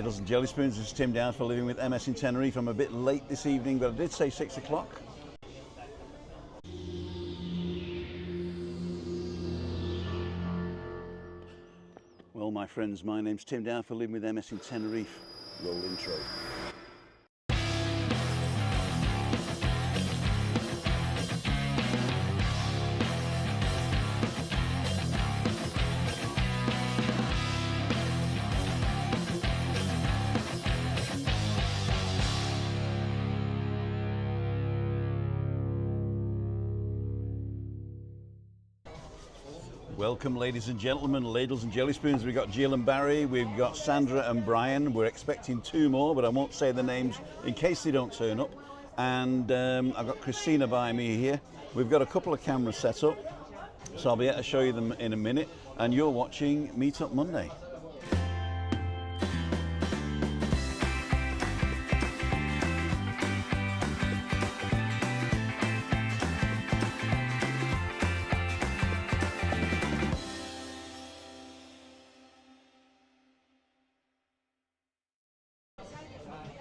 Ladles and Jelly Spoons. This is Tim Down for Living with MS in Tenerife. I'm a bit late this evening, but I did say 6 o'clock. Well, my friends, my name's Tim Down for Living with MS in Tenerife. Roll intro. Welcome, ladies and gentlemen, ladles and jelly spoons. We've got Jill and Barry, we've got Sandra and Brian. We're expecting 2 more, but I won't say the names in case they don't turn up. And I've got Christina by me here. We've got a couple of cameras set up, so I'll be able to show you them in a minute. And you're watching Meetup Monday.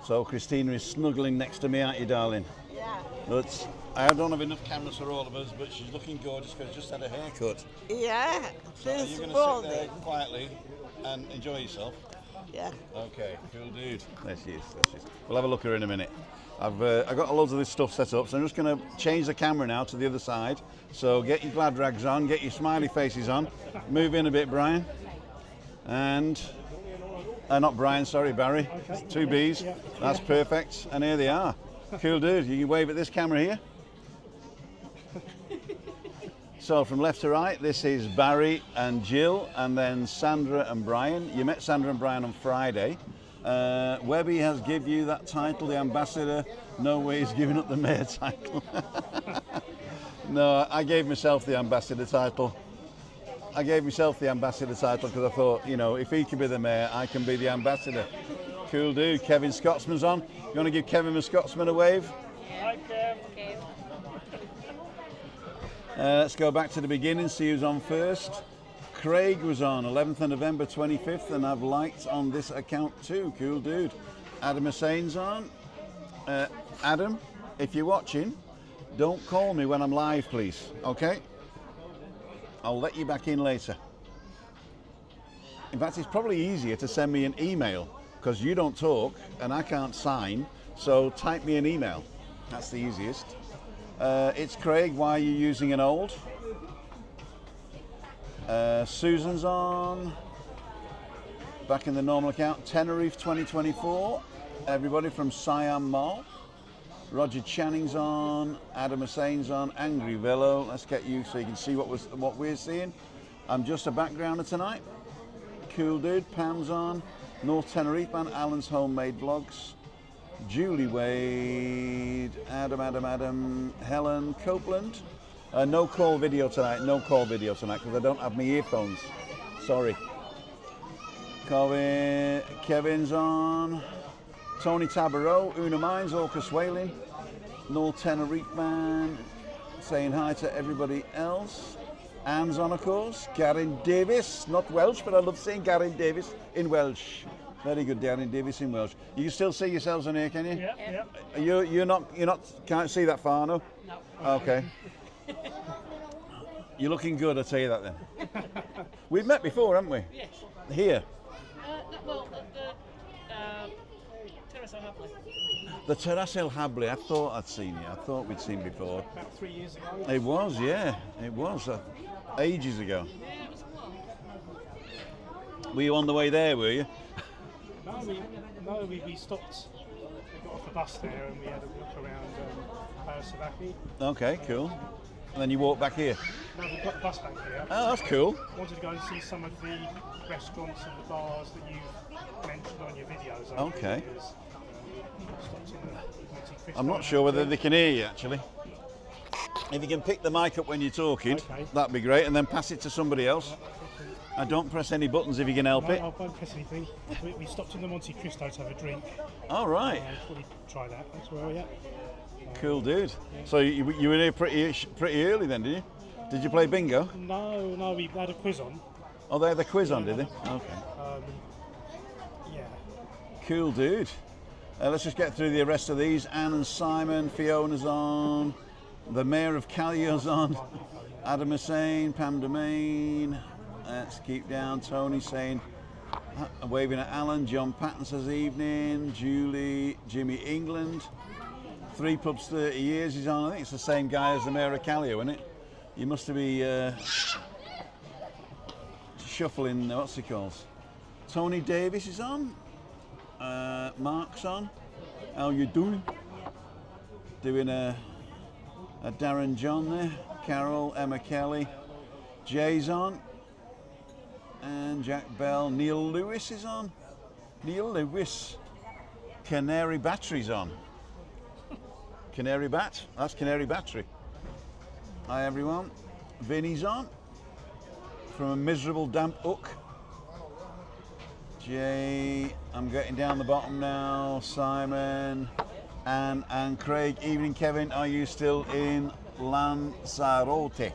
So Christina is snuggling next to me, aren't you, darling? Yeah. But I don't have enough cameras for all of us, but she's looking gorgeous because she's just had a haircut. Yeah. So are you going to sit there quietly and enjoy yourself? Yeah. Okay, cool dude. There she is, there she is. We'll have a look at her in a minute. I've got loads of this stuff set up, so I'm just going to change the camera now to the other side. So get your glad rags on, get your smiley faces on. Move in a bit, Brian. And... not Brian, sorry, Barry. Okay. 2 B's. Yeah. That's perfect. And here they are. Cool dude. You can wave at this camera here. So from left to right, this is Barry and Jill, and then Sandra and Brian. You met Sandra and Brian on Friday. WEBBY has given you that title, the ambassador. No way he's giving up the mayor title. No, I gave myself the ambassador title. I gave myself the ambassador title because I thought, you know, if he can be the mayor, I can be the ambassador. Cool dude. Kevin Scotsman's on. You want to give Kevin the Scotsman a wave? Hi, Kev. Let's go back to the beginning, see who's on first. Craig was on 11th of November 25th, and I've liked on this account too. Cool dude. Adam Hussein's on. Adam, if you're watching, don't call me when I'm live, please. Okay? I'll let you back in later. In fact, it's probably easier to send me an email because you don't talk and I can't sign, so type me an email. That's the easiest. It's Craig, why are you using an old? Susan's on. Back in the normal account. Tenerife 2024. Everybody from Siam Mall. Roger Channing's on, Adam Hussein's on, Angry Velo. Let's get you so you can see what we're seeing. I'm just a backgrounder tonight. Cool dude, Pam's on. North Tenerife man, Alan's Homemade Vlogs. Julie Wade, Adam, Helen Copeland. No call video tonight because I don't have my earphones. Sorry. Kevin's on. Tony Tabarot, Una Mines, Orcus Whaling, North Tenerife man, saying hi to everybody else. Anne's on, of course. Garen Davis, not Welsh, but I love saying Garen Davis in Welsh. Very good, Garen Davis in Welsh. You can still see yourselves on here, can you? Yeah. You're not, can't see that far, no? No. Okay. You're looking good, I'll tell you that then. We've met before, haven't we? Yes. Here. Terrace El Hable. The Terrace El Hable, I thought I'd seen you. I thought we'd seen before. About 3 years ago. It was, yeah. It was. Ages ago. Yeah, it was a while. Were you on the way there, were you? No, we stopped. We got off the bus there and we had a walk around Savaki. Okay, cool. And then you walked back here? No, we got the bus back here. Oh, that's cool. Wanted to go and see some of the restaurants and the bars that you've mentioned on your videos. Okay. Stopped in I'm not sure whether they can hear you, actually. If you can pick the mic up when you're talking, okay, that'd be great, and then pass it to somebody else. And don't press any buttons if you can help it. I won't press anything. We stopped in the Monte Cristo to have a drink. All right. Probably try that. That's where we're at. Cool, dude. Yeah. So you were here pretty early then, did you? Did you play bingo? No, we had a quiz on. Oh, they had the quiz on, did they? Okay. Yeah. Cool, dude. Let's just get through the rest of these. Anne and Simon, Fiona's on. The Mayor of Callio's on. Adam Hussein, Pam Domain. Let's keep down. Tony saying, waving at Alan. John Patton says evening. Julie, Jimmy England. 3 pubs 30 years he's on. I think it's the same guy as the Mayor of Callio, isn't it? You must be shuffling, what's he called? Tony Davis is on. Mark's on. How you doing? Doing a Darren John there. Carol, Emma Kelly. Jay's on. And Jack Bell. Neil Lewis is on. Neil Lewis. Canary Battery's on. Canary Bat? That's Canary Battery. Hi everyone. Vinny's on. From a miserable damp hook. Jay, I'm getting down the bottom now. Simon, Anne and Craig. Evening Kevin, are you still in Lanzarote?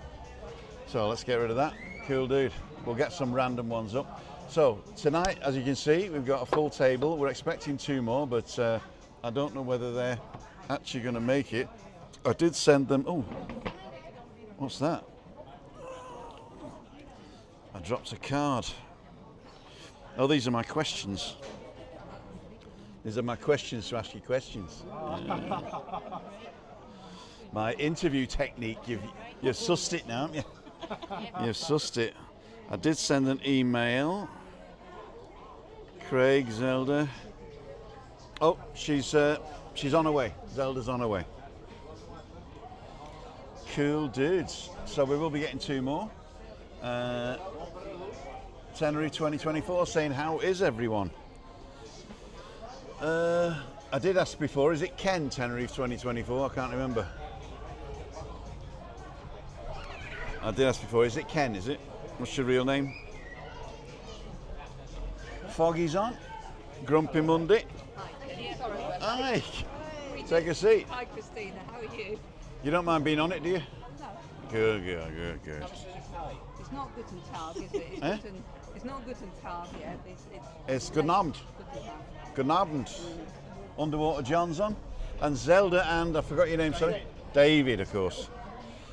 So let's get rid of that. Cool dude. We'll get some random ones up. So tonight, as you can see, we've got a full table. We're expecting 2 more, but I don't know whether they're actually going to make it. I did send them. Oh, what's that? I dropped a card. Oh, these are my questions. These are my questions to ask you questions. My interview technique. You've sussed it now, haven't you? You've sussed it. I did send an email. Craig, Zelda. Oh, she's on her way. Zelda's on her way. Cool dudes. So we will be getting 2 more. Tenerife 2024 saying, how is everyone? I did ask before, is it Ken Tenerife 2024? I can't remember. I did ask before, is it Ken, is it? What's your real name? Foggy's on. Grumpy Monday. Hi. Take a seat. Hi Christina, how are you? You don't mind being on it, do you? No. Good. It's not Guten Tag, is it? Eh? It's not Guten Tag yet. It's Guten Abend. Guten Abend. Underwater John's on. And Zelda and, I forgot your name, sorry? David, of course.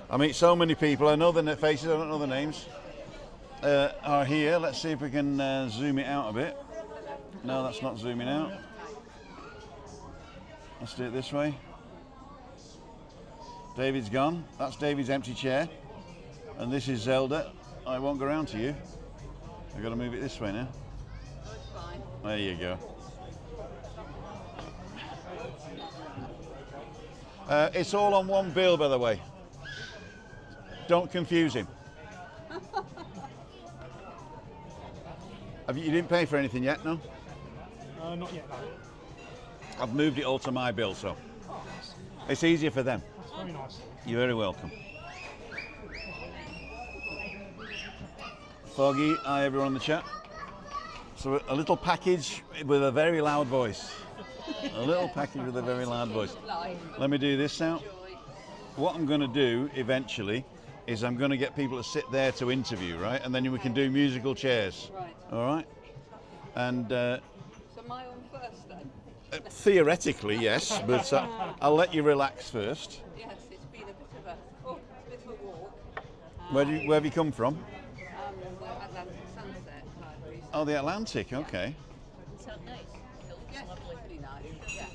I meet so many people, I know their faces, I don't know their names. Are here. Let's see if we can zoom it out a bit. No, that's not zooming out. Let's do it this way. David's gone. That's David's empty chair. And this is Zelda. I won't go around to you. I've got to move it this way now. Oh, it's fine. There you go. It's all on one bill, by the way. Don't confuse him. You didn't pay for anything yet, no? Not yet, no. I've moved it all to my bill, so it's easier for them. That's very nice. You're very welcome. Foggy, hi everyone in the chat. So a little package with a very loud voice. A little package with a very loud voice. Let me do this now. What I'm going to do eventually is I'm going to get people to sit there to interview, right? And then we can do musical chairs. Right. All right? And So am I on first then? theoretically, yes, but I'll let you relax first. Yes, it's been a bit of a walk. Where have you come from? The Atlantic sunset. Oh, the Atlantic, okay. So nice. Yes, lovely. Pretty nice. Yeah.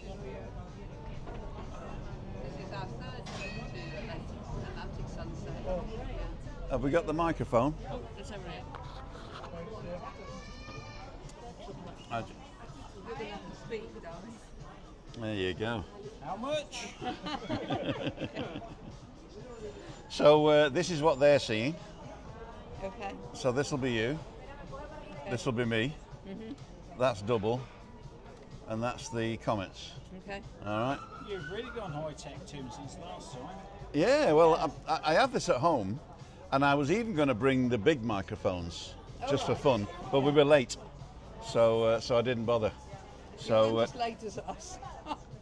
This is our third trip to Atlantic sunset. Yeah. Have we got the microphone? Oh, it's over here. I- We're good enough to speak, darling. There you go. How much? So this is what they're seeing. Okay. So this will be you. This will be me. That's double. And that's the comments. Okay. All right. You've really gone high-tech, Tim, since last time. Yeah, well, I have this at home, and I was even going to bring the big microphones just for fun, but we were late, so I didn't bother. You weren't as late as us.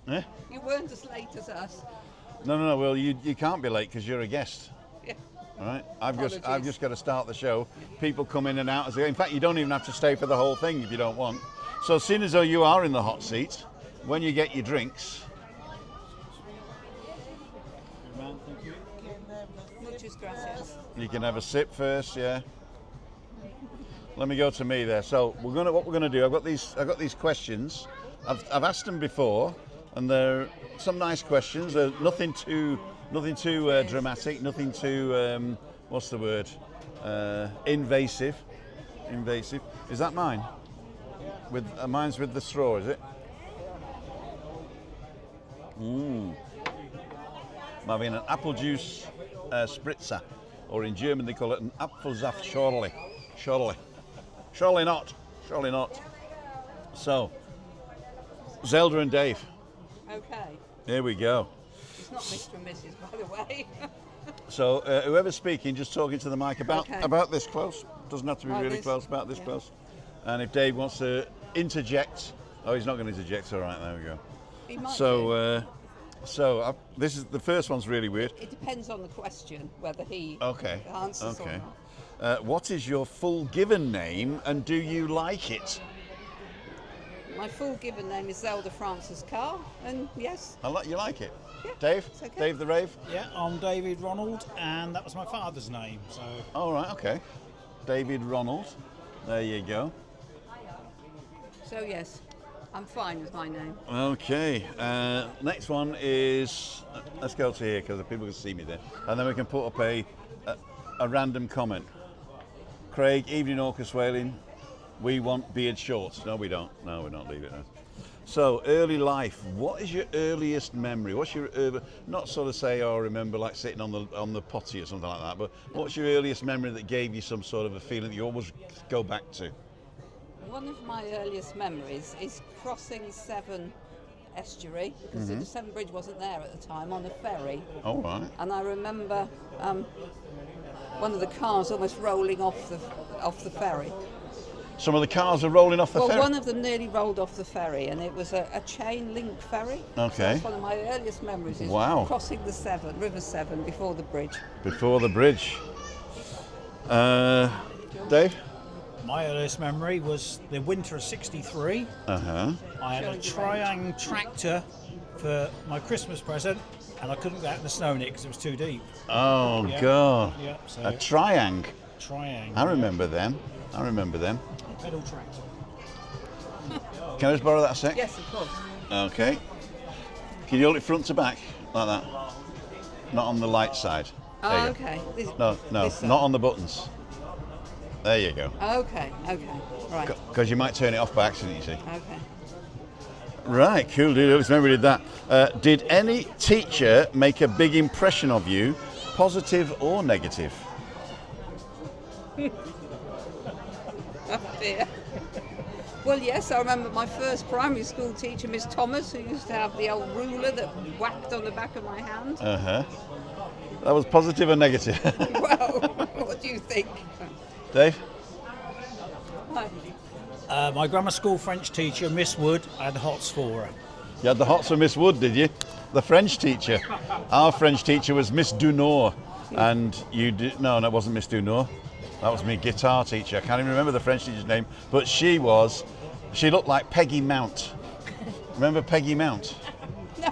Eh? You weren't as late as us. No. Well, you can't be late because you're a guest. Yeah. All right. I've just Apologies. got to start the show. People come in and out. In fact, you don't even have to stay for the whole thing if you don't want. So, seeing as though you are in the hot seat, when you get your drinks, Thank you. Muchas gracias. you can have a sip first. Yeah. Let me go to me there. So what we're gonna do? I've got these questions. I've asked them before, and they're some nice questions. They're nothing too dramatic. Nothing too what's the word? Invasive. Invasive. Is that mine? With mine's with the straw, is it? I'm having an apple juice spritzer, or in German they call it an Apfelsaftschorle. Surely not. So, Zelda and Dave. Okay. Here we go. It's not Mr. and Mrs. by the way. So, whoever's speaking, just talking to the mic Okay. about this close. Doesn't have to be Oh, really this? close. About this Yeah. close. And if Dave wants to interject, oh, he's not going to interject. All right, there we go. He might do. So, this is the first one's really weird. It depends on the question whether he Okay. answers or Okay. not. What is your full given name, and do you like it? My full given name is Zelda Frances Carr, and yes, You like it? Yeah, Dave? it's okay. Dave the Rave? Yeah, I'm David Ronald, and that was my father's name. So All right, okay. David Ronald. There you go. so yes, I'm fine with my name. Okay. Next one is, let's go to here because the people can see me there, and then we can put up a random comment. Craig, evening Orcus Whaling. We want beard shorts. No, we don't. No, we don't. Leave it there. So, early life. What is your earliest memory? What's your not sort of say, oh, I remember like sitting on the potty or something like that. But what's your earliest memory that gave you some sort of a feeling that you always go back to? One of my earliest memories is crossing Severn estuary, because the Severn Bridge wasn't there at the time, on a ferry. All right. And I remember one of the cars almost rolling off the ferry. Some of the cars are rolling off the ferry. One of them nearly rolled off the ferry, and it was a chain link ferry. Okay. So that's one of my earliest memories is Wow. crossing the Severn, River Severn, before the bridge. Before the bridge. Dave? my earliest memory was the winter of '63. Uh-huh. I had a Triang tractor for my Christmas present, and I couldn't go out in the snow in it because it was too deep. Oh, Yeah. God. Yeah, so A Triang. Triang. I remember them. Pedal tractor. Can I just borrow that a sec? Yes, of course. Okay. Can you hold it front to back like that? Not on the light side. There Oh, you go. okay. No, This side. not on the buttons. There you go. Okay, right. Because you might turn it off by accident, you see. Okay. Right, cool, dude. I just remember we did that. Did any teacher make a big impression of you, positive or negative? Oh dear. Well, yes, I remember my first primary school teacher, Miss Thomas, who used to have the old ruler that whacked on the back of my hand. Uh-huh. That was positive or negative? Well, what do you think? Dave? Right. My grammar school French teacher, Miss Wood, I had hots for her. You had the hots for Miss Wood, did you? The French teacher. Our French teacher was Miss Dunor. And you did... No, that wasn't Miss Dunor. That was my guitar teacher. I can't even remember the French teacher's name. But she looked like Peggy Mount. Remember Peggy Mount?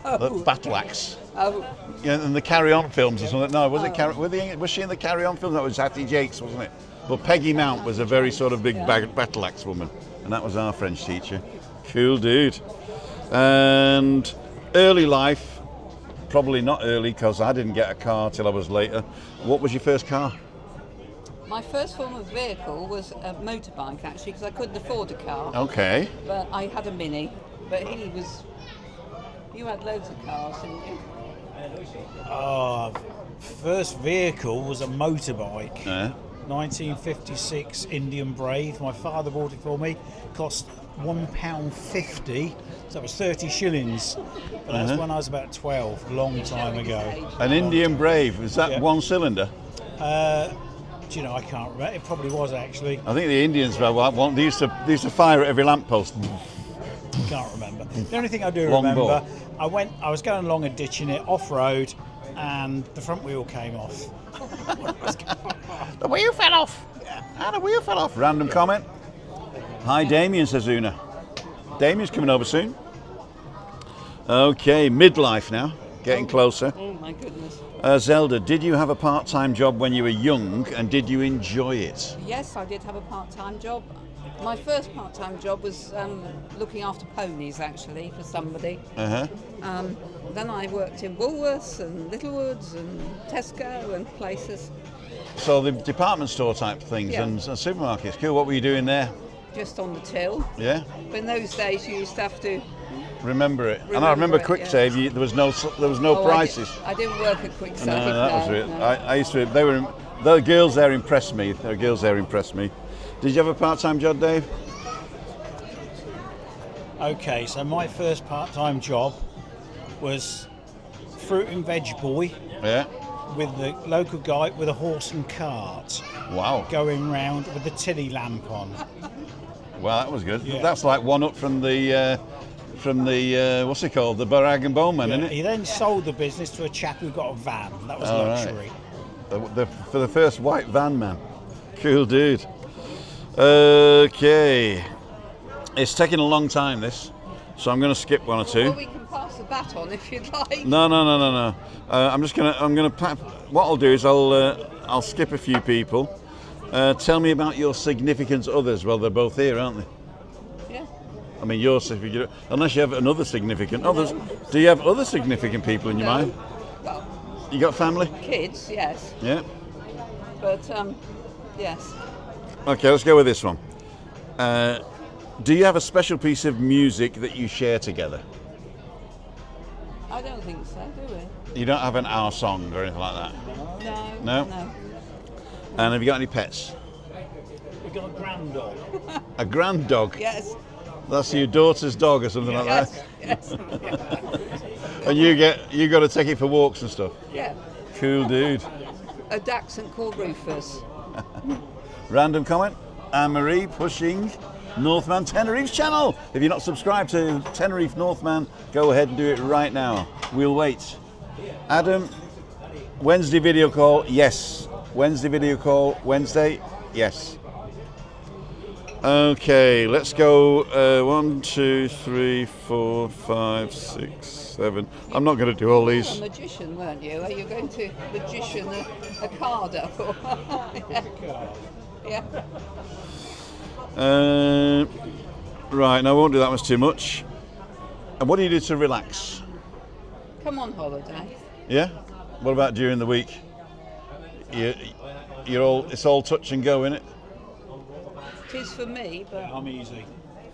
No. The battle axe. Oh, Yeah, in the Carry On films or something. No, was she in the Carry On films? That was Hattie Jakes, wasn't it? But Peggy Mount was a very sort of big battle axe woman. And that was our French teacher. Cool dude. And early life, probably not early because I didn't get a car till I was later. What was your first car? my first form of vehicle was a motorbike, actually, because I couldn't afford a car. Okay. But I had a Mini. But you had loads of cars, didn't you? First vehicle was a motorbike. Yeah. 1956 Indian Brave. My father bought it for me. Cost £1.50, so that was 30 shillings. But that was when I was about 12, long time ago. An Indian Brave, was that Yeah. one cylinder? Do you know, I can't remember. It probably was actually. I think the Indians, they used to fire at every lamppost. Can't remember. The only thing I do Long remember, ball. I was going along and ditching it off-road, and the front wheel came off. The wheel fell off. The wheel fell off. Random comment. Hi, Damien, says Una. Damien's coming over soon. Okay, midlife now, getting closer. Oh my goodness. Zelda, did you have a part-time job when you were young, and did you enjoy it? Yes, I did have a part-time job. My first part-time job was looking after ponies, actually, for somebody. Uh-huh. Then I worked in Woolworths and Littlewoods and Tesco and places. So the department store type things Yeah. and supermarkets. Cool. What were you doing there? Just on the till. Yeah. But in those days, you used to have to. Remember it. And I Remember remember it, Quick yeah. Save. There was no Oh, prices. I didn't work at Quick Save. No, that was it. no. I used to. The girls there impressed me. The girls there impressed me. Did you have a part-time job, Dave? Okay, so my first part-time job was fruit and veg boy Yeah. with the local guy with a horse and cart Wow. going round with the tilly lamp on. Well, that was good. Yeah. That's like one up from the what's it called? The Barag and Bowman, isn't it? He then sold the business to a chap who got a van. That was Oh, luxury. For the first white van man. Cool dude. Okay. It's taking a long time, this, so I'm going to skip one or two. Well, we can pass the baton if you'd like. No. I'm gonna. What I'll do is I'll skip a few people. Tell me about your significant others. Well, they're both here, aren't they? Yeah. I mean, your significant. Unless you have another significant others. Do you have other significant people in your mind? Well, You got family? kids, yes. Yeah. But, yes. Okay, let's go with this one. Do you have a special piece of music that you share together? I don't think so, do we? You don't have an our song or anything like that? No. No? And have you got any pets? We got a grand dog. A grand dog? Yes. That's your daughter's dog or something like Yes. that? Yes. And you got to take it for walks and stuff? Yeah. Cool dude. A dachshund called Rufus. Random comment. Anne-Marie pushing Northman Tenerife channel. If you're not subscribed to Tenerife Northman, go ahead and do it right now. We'll wait. Adam, Wednesday video call, yes. Wednesday video call, Wednesday, yes. Okay, let's go 1, 2, 3, 4, 5, 6, 7. I'm not going to do all You were these. a magician, weren't you? Are you going to magician a card up? Yeah. Right, no, I won't do that much too much. And what do you do to relax? Come on holiday. Yeah? What about during the week? It's all touch and go, innit? It is for me, but I'm easy.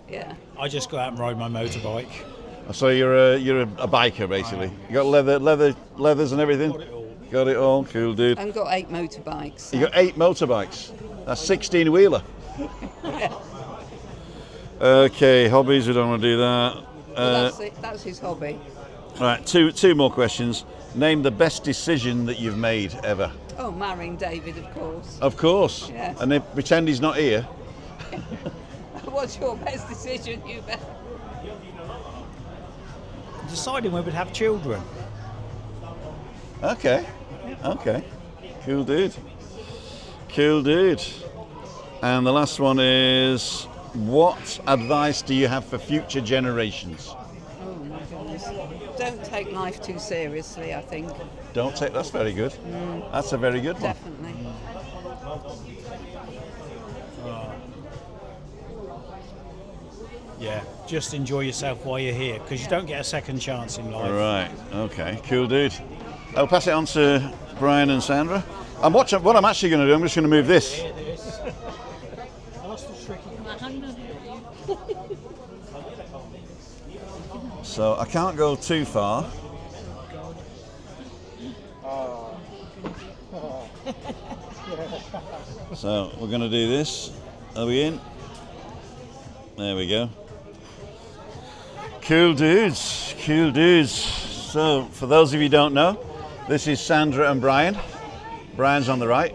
yeah. I just go out and ride my motorbike. So you're a biker basically. You got leathers and everything? Got it all. Got it all, cool dude. I've got 8 motorbikes. You got 8 motorbikes. That's 16 wheeler. Okay, hobbies, we don't want to do that. Well, that's his hobby. Right, two more questions. Name the best decision that you've made ever. Oh, marrying David, of course. Of course. Yes. And then pretend he's not here. What's your best decision, you bet? Deciding when we'd have children. Okay. Cool dude. And the last one is, what advice do you have for future generations? Oh my goodness. Don't take life too seriously, I think. That's very good. That's a very good one. Definitely. Yeah, just enjoy yourself while you're here, because you don't get a second chance in life. All right. Okay. Cool dude. I'll pass it on to Brian and Sandra. What I'm actually going to do, I'm just going to move this. So I can't go too far. So we're going to do this. Are we in? There we go. Cool dudes. So for those of you who don't know, this is Sandra and Brian. Brian's on the right.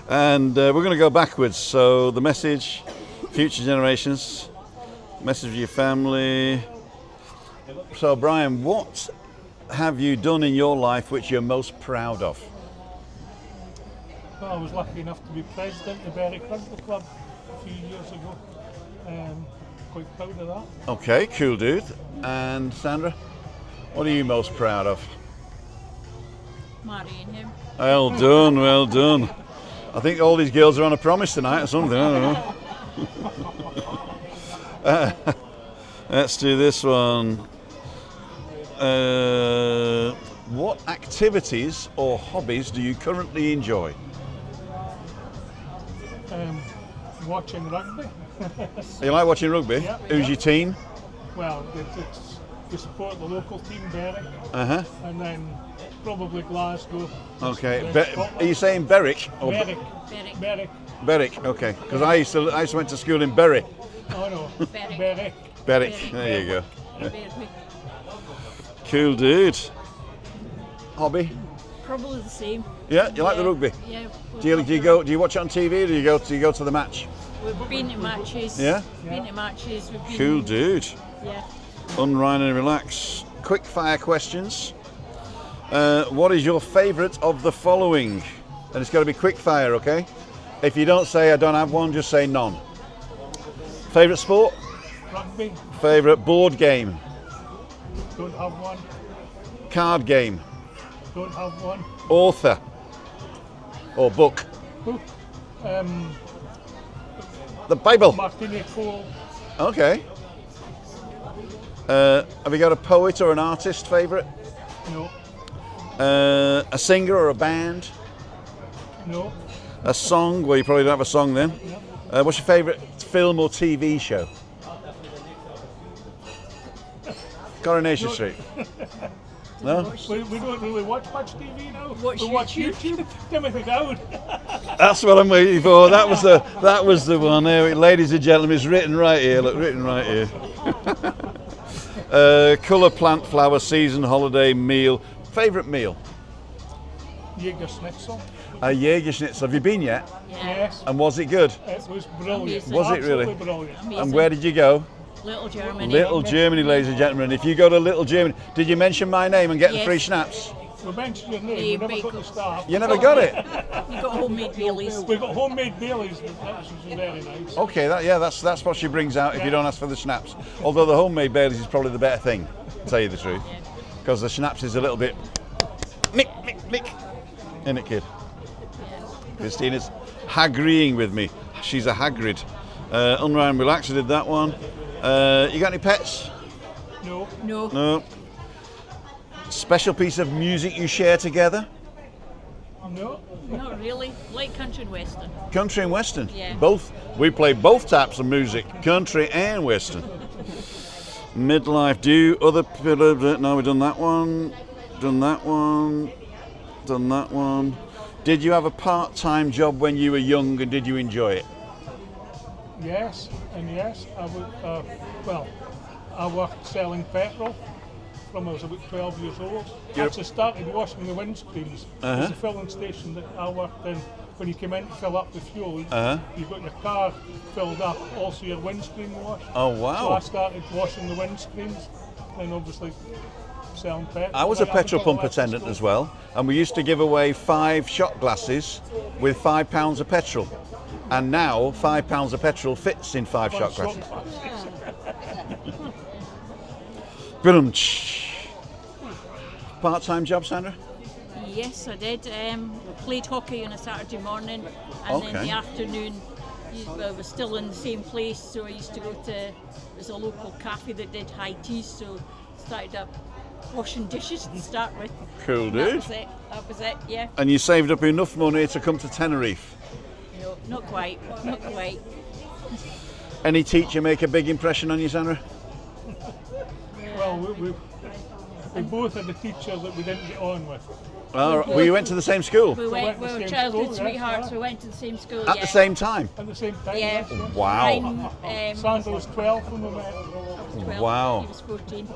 And we're going to go backwards. So the message, future generations, message of your family. So Brian, what have you done in your life which you're most proud of? Well, I was lucky enough to be president of Berwick Rugby Club a few years ago. Quite proud of that. Okay, cool, dude. And Sandra, what are you most proud of? Marrying him. Well done, well done. I think all these girls are on a promise tonight or something, I don't know. Let's do this one. What activities or hobbies do you currently enjoy? Watching rugby. You like watching rugby? Yeah, Who's yeah. your team? Well, we support the local team, Berwick, Uh-huh. and then probably Glasgow. Okay. Scotland. Are you saying Berwick? Or Berwick. Berwick. Berwick. Berwick, okay. Because I went to school in Bury. Oh no, Berwick. Berwick. Berwick, there you go. Berwick. Cool, dude. Hobby? Probably the same. Yeah, you like the rugby? Yeah. Do you watch it on TV or do you go to the match? We've been to matches. Yeah? Been to matches. We've been, Cool, dude. Yeah. Unwind and relax. Quick fire questions. What is your favourite of the following? And it's got to be quick fire, okay? If you don't say I don't have one, just say none. Favourite sport? Rugby. Favourite board game? Don't have one. Card game? Don't have one. Author? Or book? Book. The Bible. Martini Cole. Okay. Have you got a poet or an artist favourite? No. A singer or a band? No. A song? Well, you probably don't have a song then. What's your favourite film or TV show? Coronation Street. No? We don't really watch much TV now. Watch we watch YouTube. Timothy Dowd. That's what I'm waiting for. That was the one there. Ladies and gentlemen, it's written right here. Look, written right here. Colour, plant, flower, season, holiday, meal. Favourite meal? Jäger Schnitzel. A Jäger Schnitzel. Have you been yet? Yes. And was it good? It was brilliant. Amazing. Was it really? Absolutely brilliant. Amazing. And where did you go? Little Germany. Little Germany, ladies and gentlemen. If you go to Little Germany, did you mention my name and get the Yes. free schnapps? We mentioned your name. We never got the staff. You never got it. You got homemade Baileys. We got homemade Baileys. That was very nice. Okay, that's what she brings out if you don't ask for the schnapps. Although the homemade Baileys is probably the better thing, to tell you the truth, because the schnapps is a little bit nick. Isn't it, kid? Christina's hagreeing with me. She's a Hagrid. Unwind, relax. I did that one. You got any pets? No. No. No. Special piece of music you share together? No. Not really. Like country and western. Country and western. Yeah. Both. We play both types of music, country and western. Midlife. Do other. No, we've done that one. Done that one. Done that one. Did you have a part-time job when you were young, and did you enjoy it? Yes, and yes. I worked selling petrol from I was about 12 years old. You're- Actually started washing the windscreens. There's a filling station that I worked in. When you come in to fill up the fuel, you've got your car filled up, also your windscreen washed. Oh, So wow. I started washing the windscreens, and obviously selling petrol. I was a Right, petrol got pump left to attendant school. as well, and we used to give away 5 shot glasses with £5 of petrol. And now £5 of petrol fits in 5 shot Shot glasses. glasses. Boom. Part-time job, Sandra? Yes, I did. Played hockey on a Saturday morning, and in Okay. the afternoon, I was still in the same place. So I used to go to. There's a local cafe that did high tea, so started up washing dishes to start with. Cool, And that dude. was it. That was it. Yeah. And you saved up enough money to come to Tenerife. No, not quite. Not quite. Any teacher make a big impression on you, Sandra? Well, we both had a teacher that we didn't get on with. Well, we went to the same school We went went. to We the were same childhood school, yes, sweethearts. yeah. We went to the same school. at yeah. the same time. At the same time, Yeah. yes. Wow. Sandra was 12 when we met. 12, Wow. He was 14.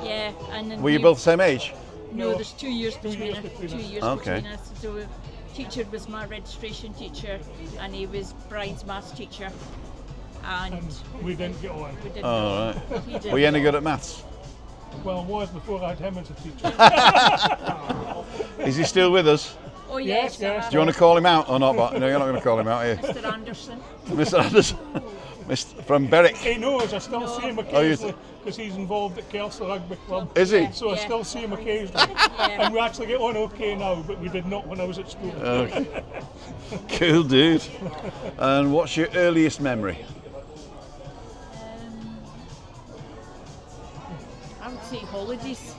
Yeah, and then Were you both the same age? No, there's 2 years between years us. between 2 us. years Okay. between us. So, teacher was my registration teacher, and he was Brian's maths teacher, and And we didn't get on. we didn't. Oh, right. He didn't. Were you any good at maths? Well, it was before I had him as a teacher. Is he still with us? Oh yes, Yes, yes. Do you want to call him out or not? No, you're not going to call him out here. Mr. Anderson. Mr. Anderson. From Berwick. He knows, I still see him occasionally because he's involved at Kelso Rugby Club. Is he? So I still see him occasionally. And we actually get on okay now, but we did not when I was at school. Okay. Cool, dude. And what's your earliest memory? I would say holidays.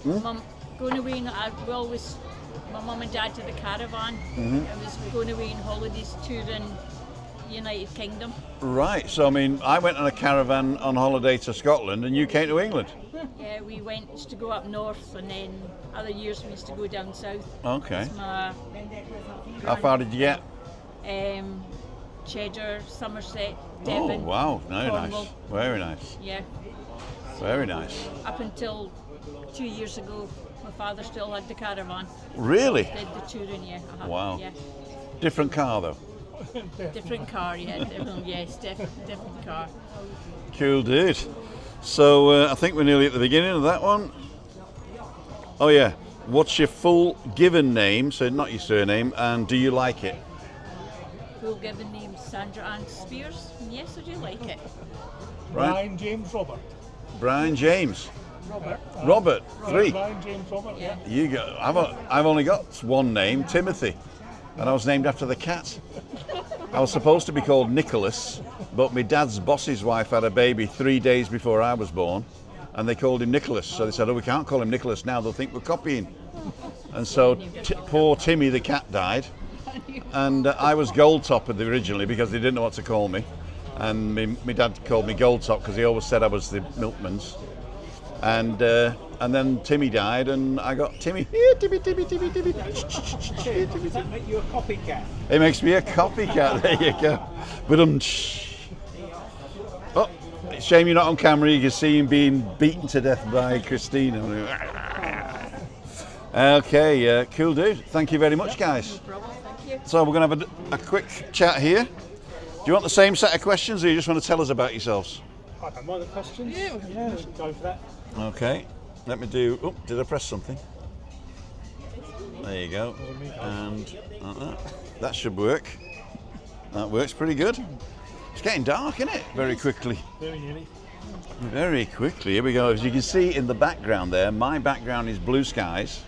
Mum, going away, my mum and dad had a caravan. I was going away on holidays touring United Kingdom. Right, so I mean, I went on a caravan on holiday to Scotland and you came to England. Yeah, we used to go up north, and then other years we used to go down south. Okay. How My far did you get? Cheddar, Somerset, Devon. Oh, wow, very Cornwall. nice. Very nice. Yeah. Very nice. Up until 2 years ago, my father still had the caravan. Really? Did the touring, yeah. Wow. Yeah. Different car though. Different car, yeah. Different car. Cool, dude. So I think we're nearly at the beginning of that one. Oh yeah. What's your full given name? So not your surname. And do you like it? Full given name Sandra and Spears. Yes, I do like it. Right. Brian James Robert. Brian James. Robert. 3. Brian James Robert, yeah. You go. I've only got one name, Timothy, and I was named after the cat. I was supposed to be called Nicholas, but my dad's boss's wife had a baby 3 days before I was born, and they called him Nicholas. So they said, "Oh, we can't call him Nicholas now; they'll think we're copying." And so poor Timmy the cat died, and I was Goldtop originally because they didn't know what to call me, and my dad called me Goldtop because he always said I was the milkman's. And then Timmy died, and I got Timmy. Timmy. Does that make you a copycat? It makes me a copycat. There you go. But oh, shame you're not on camera. You can see him being beaten to death by Christina. Okay, cool, dude. Thank you very much, guys. No problem, thank you. So we're going to have a quick chat here. Do you want the same set of questions, or you just want to tell us about yourselves? I don't mind the questions. Yeah, we should go for that. Okay, let me do. Oh, did I press something? There you go. And like that. That should work. That works pretty good. It's getting dark, isn't it? Very quickly. Very nearly. Very quickly. Here we go. As you can see in the background there, my background is blue skies,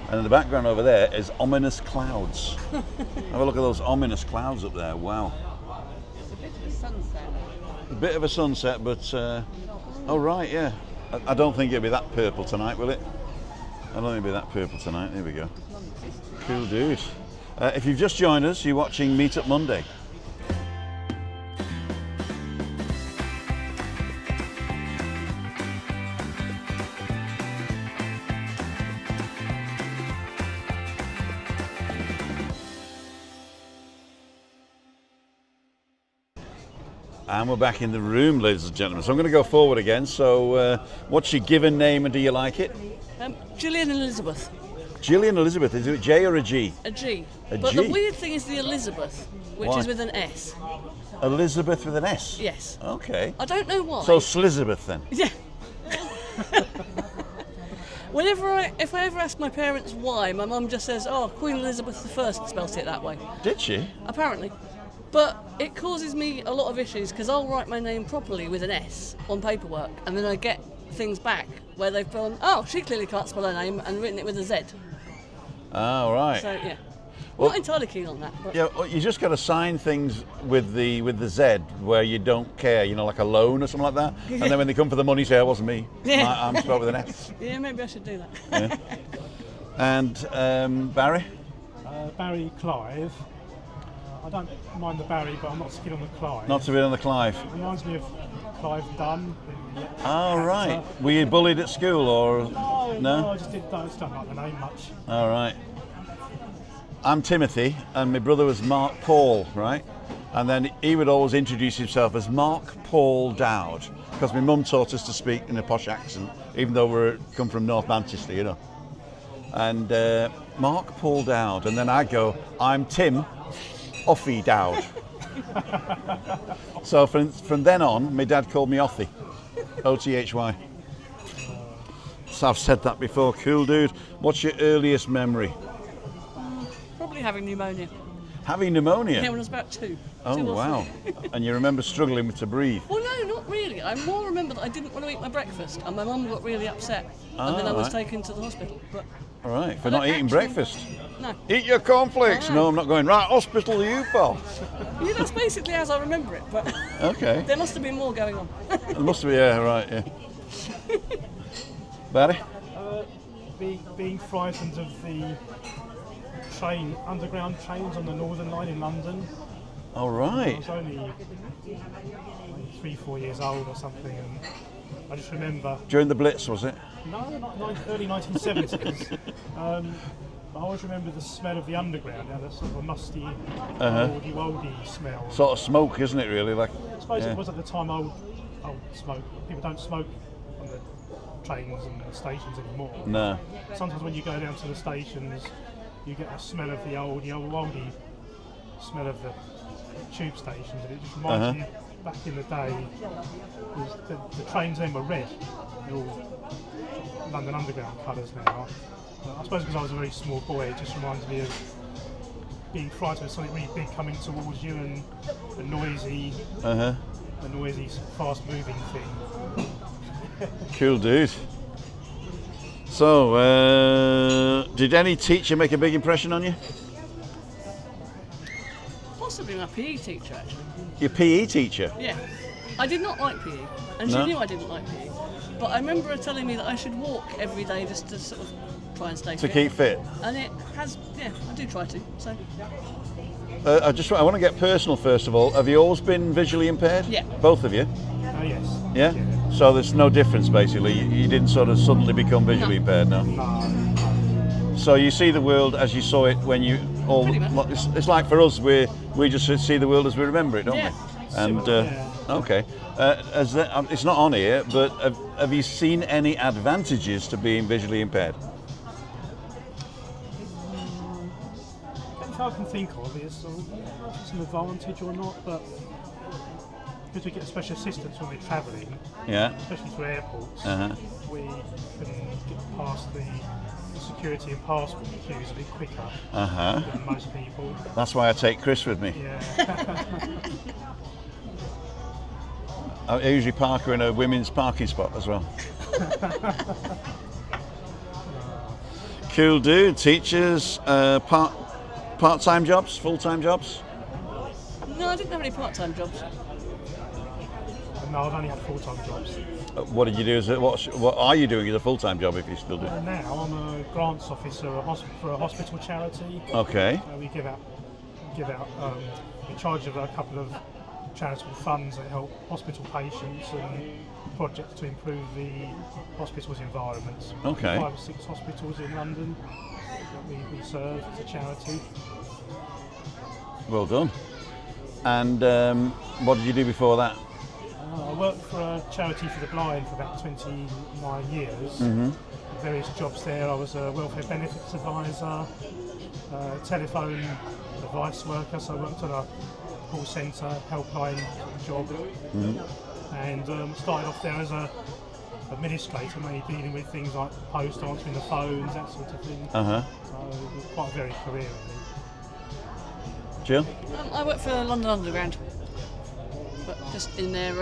and in the background over there is ominous clouds. Have a look at those ominous clouds up there. Wow. It's a bit of a sunset. A bit of a sunset, but oh right, yeah. I don't think it'll be that purple tonight, will it? I don't think it'll be that purple tonight. Here we go. Cool, dude. If you've just joined us, you're watching Meetup Monday. And we're back in the room, ladies and gentlemen. So I'm going to go forward again. So what's your given name and do you like it? Juliane Elizabeth. Juliane Elizabeth. Is it a J or a G? A G. A But G? the weird thing is the Elizabeth, which Why? is with an S. Elizabeth with an S? Yes. Okay. I don't know why. So Slizabeth then? Yeah. If I ever ask my parents why, my mum just says, "Oh, Queen Elizabeth I spelt it that way." Did she? Apparently. But it causes me a lot of issues because I'll write my name properly with an S on paperwork, and then I get things back where they've gone, "Oh, she clearly can't spell her name," and written it with a Z. Oh, right. So yeah, Well- not entirely keen on that. But Yeah, well, you just got to sign things with the Z where you don't care, you know, like a loan or something like that. And then when they come for the money, say, "It wasn't me. Yeah. I'm spelled with an S." yeah, maybe I should do that. Yeah. And Barry? Barry Clive. I don't mind the Barry, but I'm not so keen on the Clive. Not to be on the Clive. Reminds me of Clive Dunn. Oh, right. Were you bullied at school or No, I just don't like the name much. All right. I'm Timothy, and my brother was Mark Paul, right? And then he would always introduce himself as Mark Paul Dowd, because my mum taught us to speak in a posh accent, even though we come from North Manchester, you know. And Mark Paul Dowd, and then I'd go, "I'm Tim Offie Dowd." So from then on, my dad called me Offie, O-T-H-Y. So I've said that before. Cool, dude. What's your earliest memory? Probably having pneumonia. Having pneumonia? Yeah, when I was about 2. Oh, 2 or wow. 3. And you remember struggling to breathe? Well, no, not really. I more remember that I didn't want to eat my breakfast, and my mum got really upset, and then I was right. taken to the hospital. But All right, for I not don't eating actually- breakfast. no, Eat your cornflakes. Ah. No, I'm not going. Right, hospital you, pal. yeah, that's basically as I remember it. But Okay. there must have been more going on. There must be, yeah, right, yeah. Barry? Being frightened of the underground trains on the Northern Line in London. All I right. was only 3-4 years old or something, and I just remember. During the Blitz, was it? No, not early 1970s. I always remember the smell of the underground, the sort of a musty, oldie smell. Sort of smoke, isn't it, really? Like, I suppose yeah. it was at the time old smoke. People don't smoke on the trains and the stations anymore. No. Sometimes when you go down to the stations, you get a smell of the oldie smell of the tube stations, and it just reminds you back in the day. The trains then were red. They're all London Underground colours now. I suppose because I was a very small boy, it just reminds me of being frightened of something really big coming towards you and a noisy, fast-moving thing. Cool, dude. So, did any teacher make a big impression on you? Possibly my PE teacher, actually. Your PE teacher? Yeah, I did not like PE, and No? she knew I didn't like PE. But I remember her telling me that I should walk every day just to sort of try and stay To fit. keep fit? And it has, yeah, I do try to. So I want to get personal first of all. Have you always been visually impaired? Yeah. Both of you? Yes. Yeah? So there's no difference basically. You didn't sort of suddenly become visually impaired, no? So you see the world as you saw it when you all. Pretty much. It's like for us, we just see the world as we remember it, don't Yeah. we? And okay, it's not on here, but have you seen any advantages to being visually impaired? If I can think of it, so I don't know if it's an advantage or not, but because we get special assistance when we're travelling, Yeah. especially through airports, we can get past the security and passport queues a bit quicker than most people. That's why I take Chris with me. Yeah. I usually park her in a women's parking spot as well. Cool, dude. Teachers, part-time jobs, full-time jobs. no, I didn't have any part-time jobs. No, I've only had full-time jobs. What did you do? What are you doing as a full-time job if you still do it? And now I'm a grants officer for a hospital charity. Okay. We give out in charge of a couple of charitable funds that help hospital patients and projects to improve the hospital's environments. Okay. 5 or 6 hospitals in London that we serve as a charity. Well done. And what did you do before that? I worked for a charity for the blind for about 29 years. Various jobs there. I was a welfare benefits advisor, telephone advice worker, so I worked on a call centre, helpline job, and started off there as a administrator, mainly dealing with things like the post, answering the phones, that sort of thing. So it was quite a varied career, really. Jill? I work for London Underground, but just in their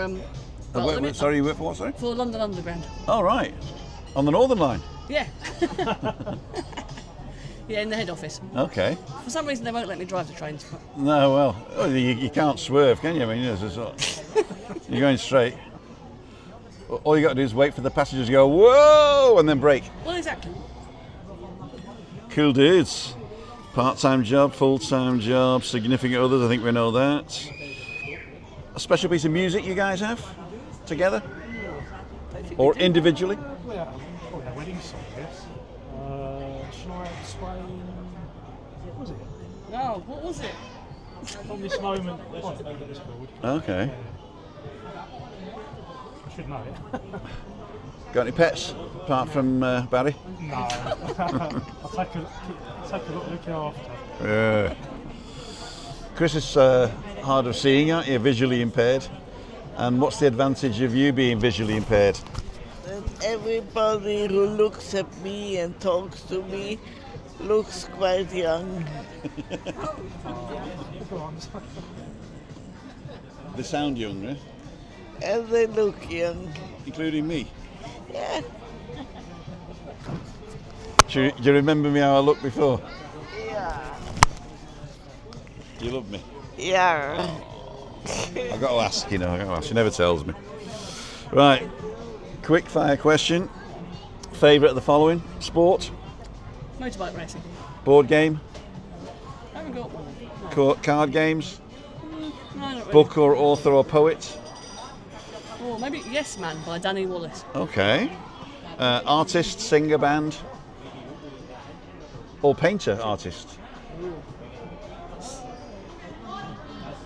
Sorry, you work for what, sorry? for London Underground. Oh, right. On the Northern Line. Yeah. Yeah, in the head office. Okay. For some reason, they won't let me drive the trains. But No, well, you can't swerve, can you? I mean, you're going straight. All you got to do is wait for the passengers to go, whoa, and then brake. well, exactly. Cool dudes. Part-time job, full-time job, significant others, I think we know that. A special piece of music you guys have together? Or individually? Yeah, probably a wedding song, yes. Shall I explain? What was it? Oh, what was it? From this moment. I don't know what it's called. Okay. I should know it. Got any pets apart from Barry? No. I'll take a look after. Yeah. Chris is hard of seeing, aren't you? Visually impaired. And what's the advantage of you being visually impaired? And everybody who looks at me and talks to me looks quite young. They sound young, eh? And they look young. Including me. Yeah. Do you remember me how I looked before? Yeah. You love me? Yeah. I've got to ask, you know, I've got to ask. She never tells me. Right, quick fire question. Favourite of the following? Sport? Motorbike racing. Board game? I haven't got one. Card games? No, not really. Book or author or poet? Or maybe Yes Man by Danny Wallace. Okay. Artist, singer, band? Or painter, artist?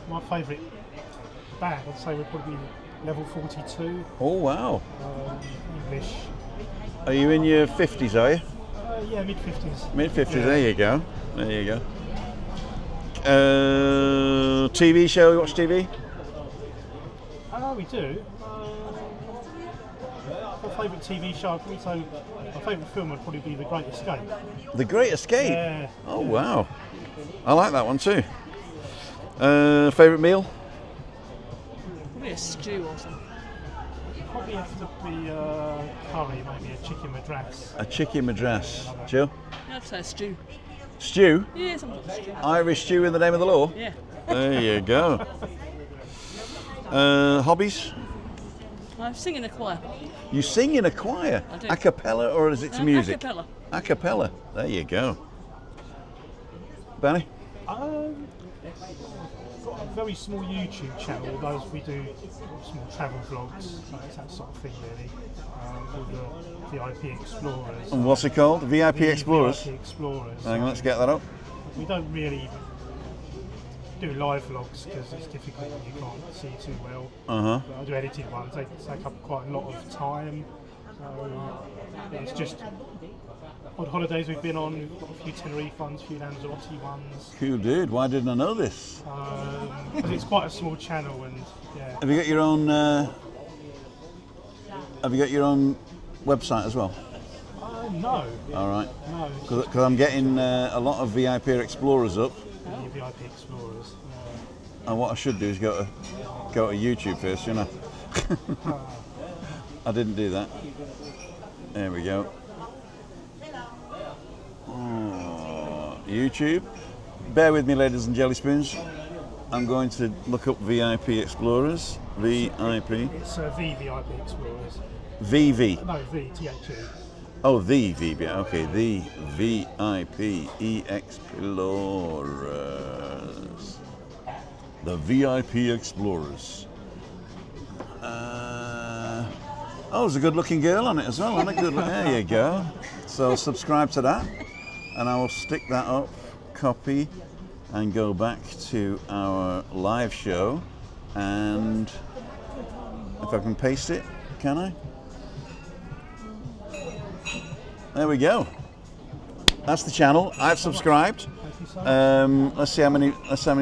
My favourite band, I'd say, would probably be Level 42, Oh, wow. English. Are you in your 50s, are you? Yeah, mid-50s. Mid-50s, Yeah. there you go. There you go. TV show, you watch TV? We do. My favourite TV show, I'd probably say my favourite film would probably be The Great Escape. The Great Escape? Yeah. Oh, wow. I like that one too. Favourite meal? Probably a stew or something. Probably have to be curry, maybe a chicken madras. A chicken madras. Jill? I'd say a stew. Stew? Yeah, something like stew. Irish stew in the name of the law? Yeah. There you go. Hobbies? I sing in a choir. You sing in a choir? I do. A cappella or is it to music? A cappella. A cappella. There you go. Benny? Got a very small YouTube channel. Those we do small travel vlogs, so it's that sort of thing really. Called the VIP Explorers. And what's it called? VIP The Explorers? VIP Explorers. Hang on, let's get that up. We don't really do live vlogs because it's difficult when you can't see too well. Uh-huh. But I do edited ones. They take up quite a lot of time. So it's just odd holidays we've been on. We've got a few Tenerife ones, a few Lanzarote ones. Cool dude, why didn't I know this? Because it's quite a small channel and yeah. Have you got your own website as well? No. Alright. No. Because I'm getting a lot of VIP Explorers up. The VIP Explorers. And what I should do is go to YouTube first, you know. I didn't do that. There we go. Oh, YouTube. Bear with me, ladies and jelly spoons. I'm going to look up VIP Explorers. VIP. It's the VIP Explorers. VV. No, V-T-H-E. Oh, the VB. Okay, the VIP Explorers. The VIP Explorers. Oh, there's a good-looking girl on it as well, isn't it? Good. There you go. So subscribe to that, and I will stick that up, copy, and go back to our live show. And if I can paste it, can I? There we go. That's the channel. I've subscribed. Let's see how many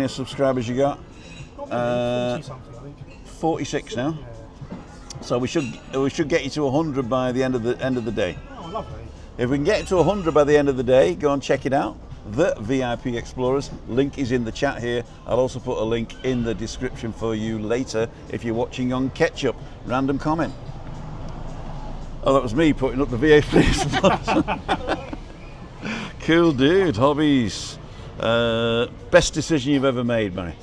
subscribers you got. 40 something, I think. 46 now. So we should get you to 100 by the end of the day. Oh, lovely. If we can get to 100 by the end of the day, go and check it out. The VIP Explorers. Link is in the chat here. I'll also put a link in the description for you later if you're watching on Ketchup. Random comment. Oh, that was me putting up the VIP Explorers. Cool dude. Hobbies. Best decision you've ever made, Manny?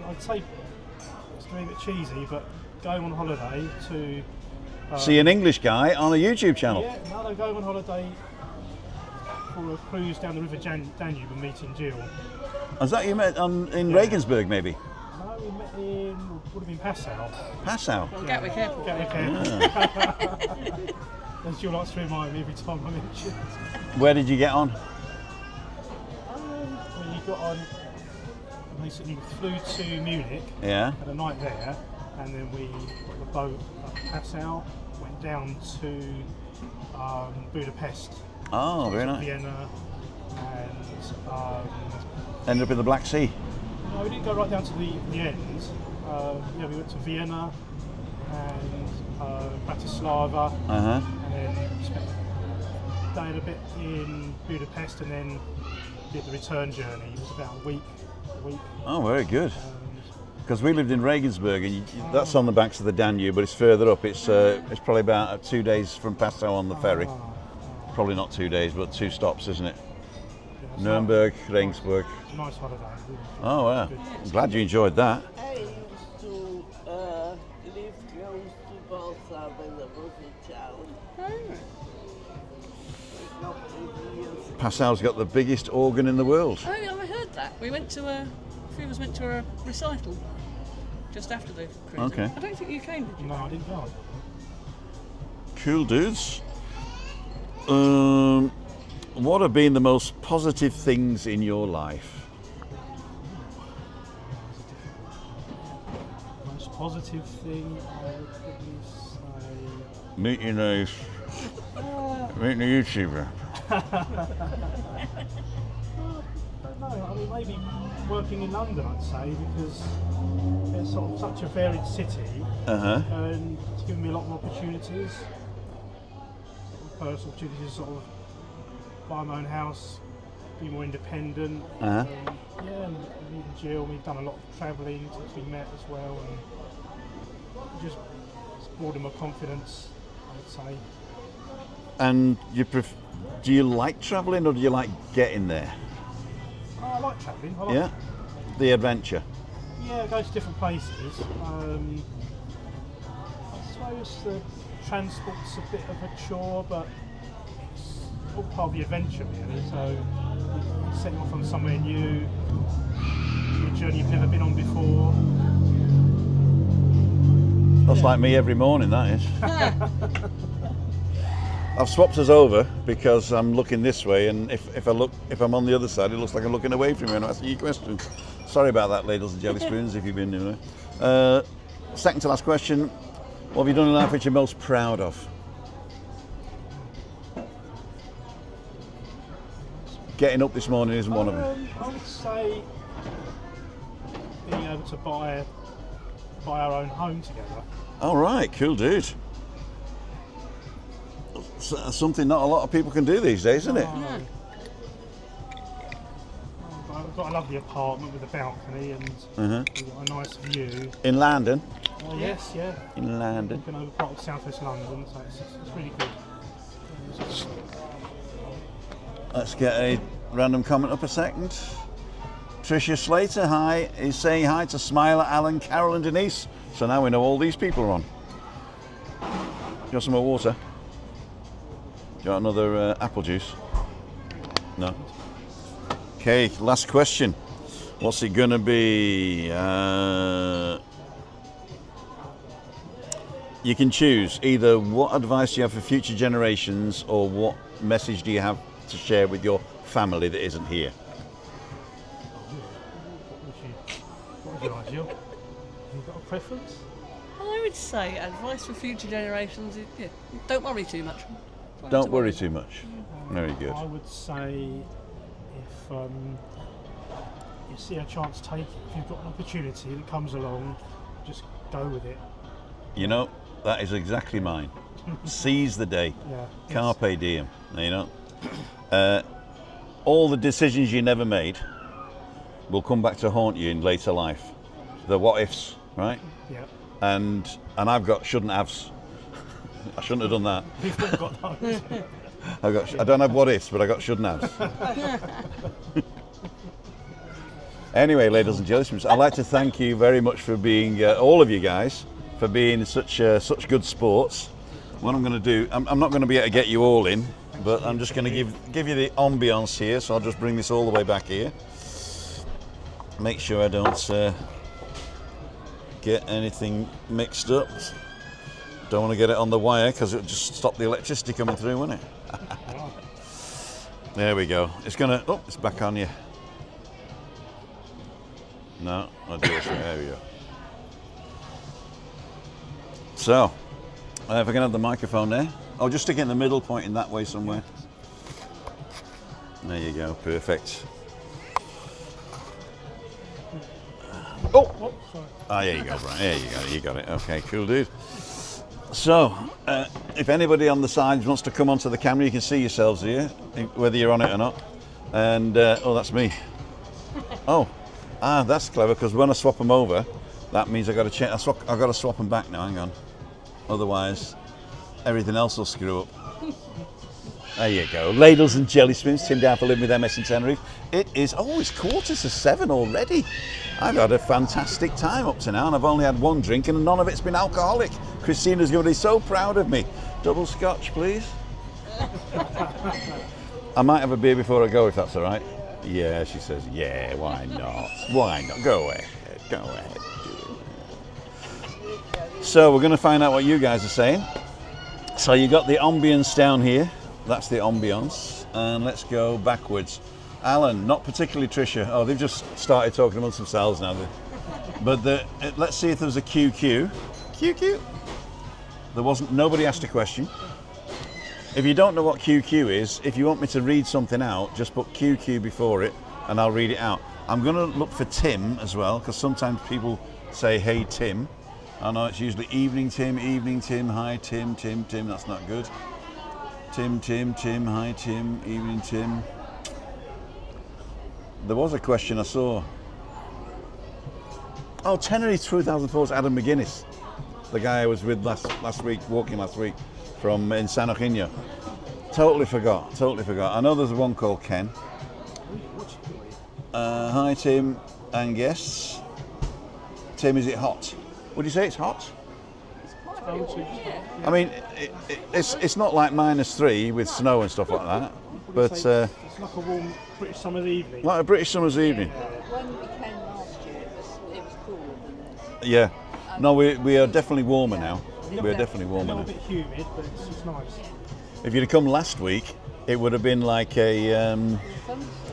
I'd say it's a bit cheesy, but going on holiday to See an English guy on a YouTube channel. Yeah, no, they're going on holiday for a cruise down the River Danube and meeting Jill. Is that you met in Regensburg, maybe? No, we met in, would have been Passau. Passau? Gatwick Airport. Gatwick Airport. As Jill likes to remind me every time I mention it. Where did you get on? Well, you got on, basically flew to Munich, Yeah. had a night there, and then we got the boat up to Passau, went down to Budapest. Oh, very nice. Vienna, and Ended up in the Black Sea. no, we didn't go right down to the end. Yeah, we went to Vienna and Bratislava, and then spent a day and a bit in Budapest, and then did the return journey. It was about a week a week. Oh, very good. Because we lived in Regensburg, and that's on the banks of the Danube, but it's further up. It's probably about 2 days from Passau on the ferry. Probably not 2 days, but 2 stops, isn't it? Yeah, Nuremberg, Regensburg. Nice holiday. Oh, wow. I'm glad you enjoyed that. I used to live close to Rosa when I was a child. Passau's got the biggest organ in the world. Oh, yeah, I heard that. We went to a few of us went to a recital just after the cruise. Okay. I don't think you came, did you? No, I didn't go. Cool dudes. What have been the most positive things in your life? Most positive thing I would probably say. Meeting a YouTuber. I don't know. I mean, maybe working in London, I'd say, because it's sort of such a varied city, and it's given me a lot of opportunities, personal opportunities, to sort of buy my own house, be more independent. Yeah, and even Jill, we've done a lot of travelling since we met as well, and just broadened my confidence, I would say. And do you like travelling, or do you like getting there? Oh, I like travelling. I like Yeah, the adventure. Yeah, go to different places. I suppose the transport's a bit of a chore, but it's all part of the adventure, really. So you set off on somewhere new, a journey you've never been on before. That's like me every morning, that is. I've swapped us over because I'm looking this way, and if I'm on the other side, it looks like I'm looking away from you and I'm asking you questions. Sorry about that, ladles and jelly spoons, if you've been doing it. Second to last question: what have you done in life which you're most proud of? Getting up this morning isn't one of them. I would say being able to buy our own home together. All right, cool dude. Something not a lot of people can do these days, isn't it? I've got a lovely apartment with a balcony and we've got a nice view. In London? Oh, yes, yeah. In London. Looking over part of southwest London, so it's really good. Let's get a random comment up a second. Tricia Slater, hi, is saying hi to Smiler, Alan, Carol and Denise. So now we know all these people are on. You want some more water? Do you want another apple juice? No? Okay, last question. What's it gonna be? You can choose either what advice do you have for future generations, or what message do you have to share with your family that isn't here? What would you like, Jill? Have you got a preference? I would say advice for future generations is, don't worry too much. Don't worry too much. Very good. I would say if you see a chance, take it. If you've got an opportunity that comes along, just go with it. You know, that is exactly mine. Seize the day. Yeah. Carpe diem. You know, all the decisions you never made will come back to haunt you in later life. The what ifs, right? Yeah. And I've got shouldn't haves. I shouldn't have done that. You've not got those. I don't have what ifs, but I got shouldn't haves. Anyway, ladies and gentlemen, I'd like to thank you very much for being all of you guys for being such good sports. What I'm going to do, I'm not going to be able to get you all in, but I'm just going to give you the ambience here. So I'll just bring this all the way back here. Make sure I don't get anything mixed up. Don't want to get it on the wire because it'll just stop the electricity coming through, won't it? There we go. It's gonna. Oh, it's back on you. No, I'll do this. There we go. So, if I can have the microphone there. Oh, just stick it in the middle, pointing that way somewhere. There you go. Perfect. Oh! Ah, there you go, Brian. There you go. You got it. Okay, cool, dude. So, if anybody on the side wants to come onto the camera, you can see yourselves here, whether you're on it or not. And, oh, that's me. Oh, Ah, that's clever, because when I swap them over, that means I've got to change. I've got to swap them back now. Hang on. Otherwise, everything else will screw up. There you go. Ladles and jelly spoons. Tim down for living with MS in Tenerife. It is, it's 6:45 already. I've had a fantastic time up to now, and I've only had one drink, and none of it's been alcoholic. Christina's going to be so proud of me. Double scotch, please. I might have a beer before I go, if that's all right. Yeah, she says, yeah, why not? Why not? Go ahead. Go ahead. So we're going to find out what you guys are saying. So you got the ambience down here. That's the ambience. And let's go backwards. Alan, not particularly Tricia. Oh, they've just started talking amongst themselves now. But let's see if there's a QQ. QQ. There wasn't. Nobody asked a question. If you don't know what QQ is, if you want me to read something out, just put QQ before it and I'll read it out. I'm going to look for Tim as well, because sometimes people say, hey, Tim. I know it's usually evening, Tim, hi, Tim, that's not good. Tim, hi, Tim, evening, Tim. There was a question I saw. Oh, Tenerife 2004's Adam McGuinness, the guy I was with last week, walking last week from in San Eugenio. Totally forgot. I know there's one called Ken. Hi, Tim and guests. Tim, is it hot? Would you say it's hot? I mean, it's not like -3 with snow and stuff like that, but it's like a warm British summer's evening. Like a British summer's evening. When we came last year, it was cooler than this. Yeah. No, we are definitely warmer now. We're definitely warmer A now. little bit humid, but it's just nice. If you'd have come last week, it would have been like a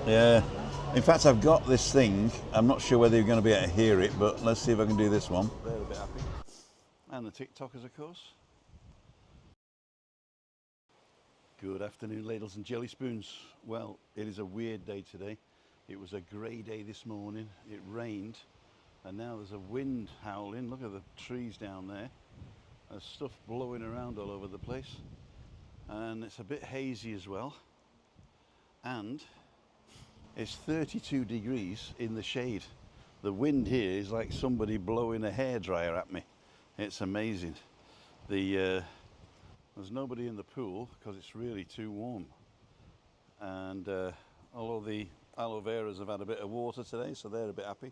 yeah. In fact, I've got this thing. I'm not sure whether you're going to be able to hear it, but let's see if I can do this one. They're a bit happy. And the TikTokers, of course. Good afternoon, ladles and jelly spoons. Well, it is a weird day today. It was a grey day this morning. It rained, and now there's a wind howling. Look at the trees down there. There's stuff blowing around all over the place, and it's a bit hazy as well. And it's 32 degrees in the shade. The wind here is like somebody blowing a hairdryer at me. It's amazing. There's nobody in the pool because it's really too warm. And all of the aloe veras have had a bit of water today, so they're a bit happy.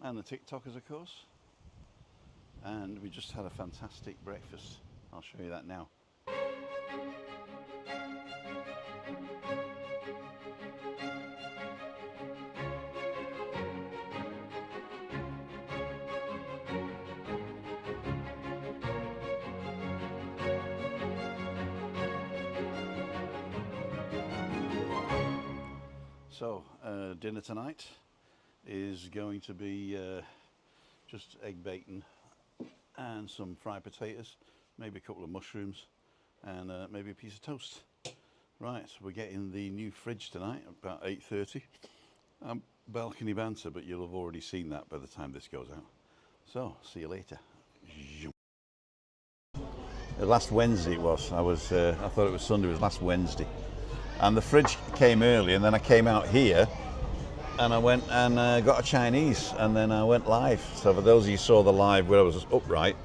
And the TikTokers, of course. And we just had a fantastic breakfast. I'll show you that now. So, dinner tonight is going to be just egg bacon and some fried potatoes, maybe a couple of mushrooms, and maybe a piece of toast. Right, so we're getting the new fridge tonight about 8:30. Balcony banter, but you'll have already seen that by the time this goes out. So, see you later. Last Wednesday it was. I thought it was Sunday. It was last Wednesday. And the fridge came early, and then I came out here and I went and got a Chinese, and then I went live. So for those of you who saw the live where I was upright,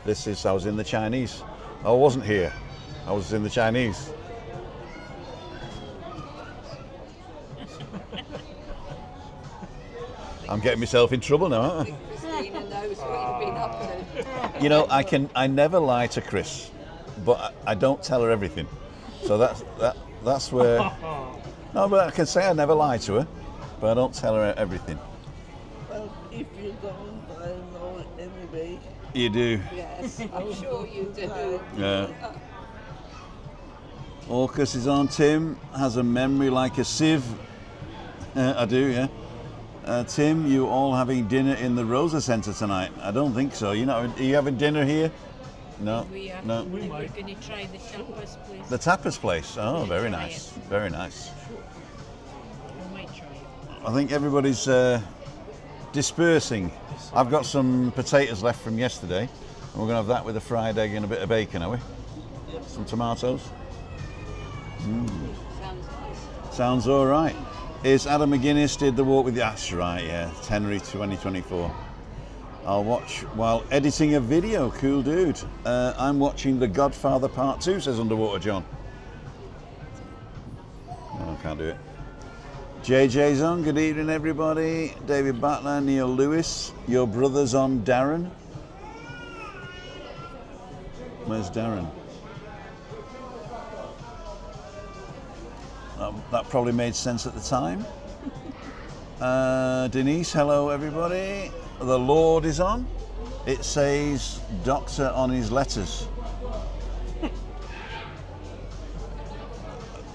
I was in the Chinese. I wasn't here, I was in the Chinese. I'm getting myself in trouble now, aren't I? Christina knows what you've been up to. You know, I never lie to Chris, but I don't tell her everything. So that's where. No, but I can say I never lie to her, but I don't tell her everything. Well, if you don't, I know anyway. You do. Yes, I'm sure you do. Yeah. Orcus is on. Tim has a memory like a sieve. I do, yeah. Tim, you all having dinner in the Rosa Centre tonight? I don't think so. Are you having dinner here? No. We are. No. We're going to try the tapas place. The tapas place. Oh, very try nice. Very nice. We might try it. I think everybody's dispersing. I've got some potatoes left from yesterday, and we're going to have that with a fried egg and a bit of bacon, are we? Some tomatoes. Sounds nice. Sounds all right. Is Adam McGuinness did the walk with you? That's right, yeah. Tenerife 2024. I'll watch while editing a video. Cool dude. I'm watching The Godfather Part 2, says Underwater John. Oh, I can't do it. JJ's on. Good evening, everybody. David Butler, Neil Lewis. Your brother's on, Darren. Where's Darren? That probably made sense at the time. Denise, hello, everybody. The Lord is on. It says doctor on his letters.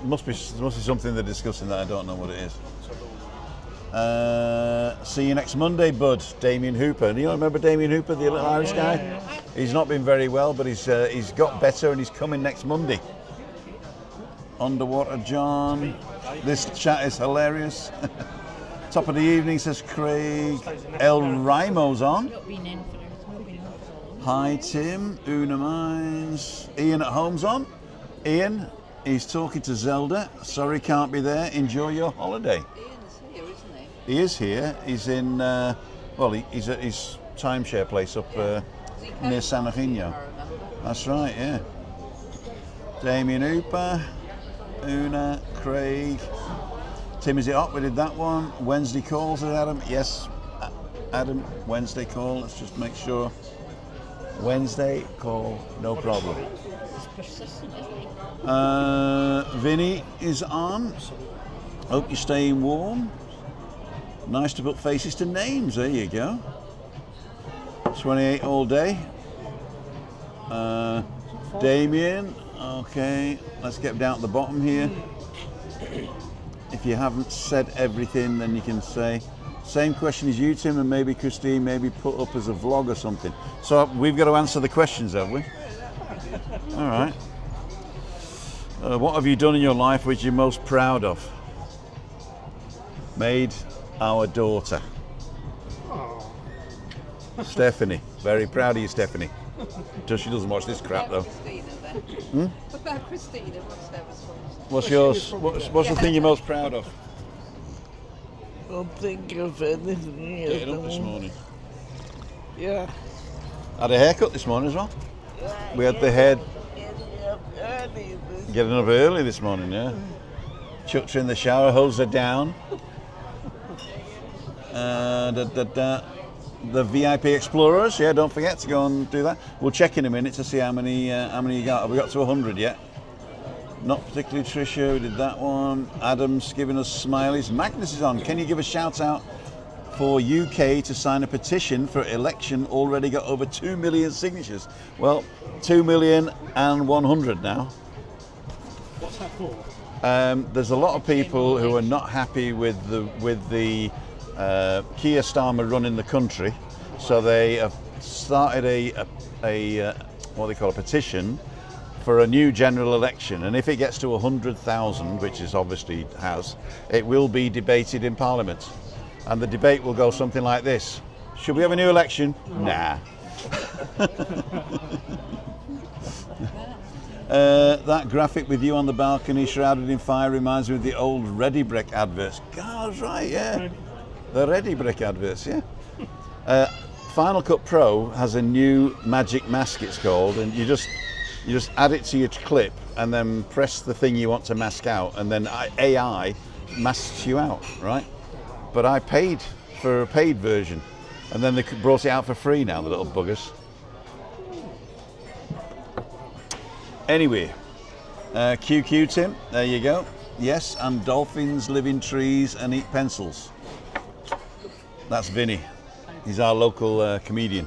Must be something they're discussing that I don't know what it is. See you next Monday, bud. Damien Hooper. Do you remember Damien Hooper, the little Irish guy? Yeah. He's not been very well, but he's got better and he's coming next Monday. Underwater John. This chat is hilarious. Top of the evening, says Craig. El Rimo's on. Hi Tim. Una Mines. Ian at home's on. Ian, he's talking to Zelda. Sorry can't be there. Enjoy your holiday. Ian's here, isn't he? He is here. He's in, he's at his timeshare place up near San Eugenio. That's right, yeah. Damien Hooper. Una, Craig. Tim, is it up? We did that one. Wednesday call, says Adam. Yes, Adam, Wednesday call. Let's just make sure. Wednesday call, no problem. Vinny is on. Hope you're staying warm. Nice to put faces to names. There you go. 28 all day. Damien. Okay, let's get down to the bottom here. If you haven't said everything, then you can say, same question as you, Tim, and maybe Christine, maybe put up as a vlog or something. So we've got to answer the questions, have we? All right. What have you done in your life which you're most proud of? Made our daughter. Stephanie. Very proud of you, Stephanie. Until she doesn't watch this crap, though. What about Christina? What's their response? What's yours? What's the thing you're most proud of? Don't think of anything. Getting up this morning. Yeah. Had a haircut this morning as well. We had the head. Getting up early this morning, yeah. Chucked her in the shower, hosed her down. The VIP Explorers, yeah, don't forget to go and do that. We'll check in a minute to see how many you got. Have we got to 100 yet? Not particularly Tricia, we did that one. Adam's giving us smileys. Magnus is on. Can you give a shout out for UK to sign a petition for election? Already got over 2 million signatures. Well, 2,100,000 now. What's that for? There's a lot of people who are not happy with the Keir Starmer running the country, so they have started a what they call a petition for a new general election, and if it gets to 100,000, which is obviously has, it will be debated in Parliament, and the debate will go something like this: should we have a new election? Nah. That graphic with you on the balcony shrouded in fire reminds me of the old Ready Brick adverts. God, right, yeah. The Ready Brick adverts, yeah. Final Cut Pro has a new magic mask, it's called, and you just add it to your clip and then press the thing you want to mask out, and then AI masks you out, right? But I paid for a paid version, and then they brought it out for free now, the little buggers. Anyway, QQ Tim, there you go. Yes, and dolphins live in trees and eat pencils. That's Vinny. He's our local comedian.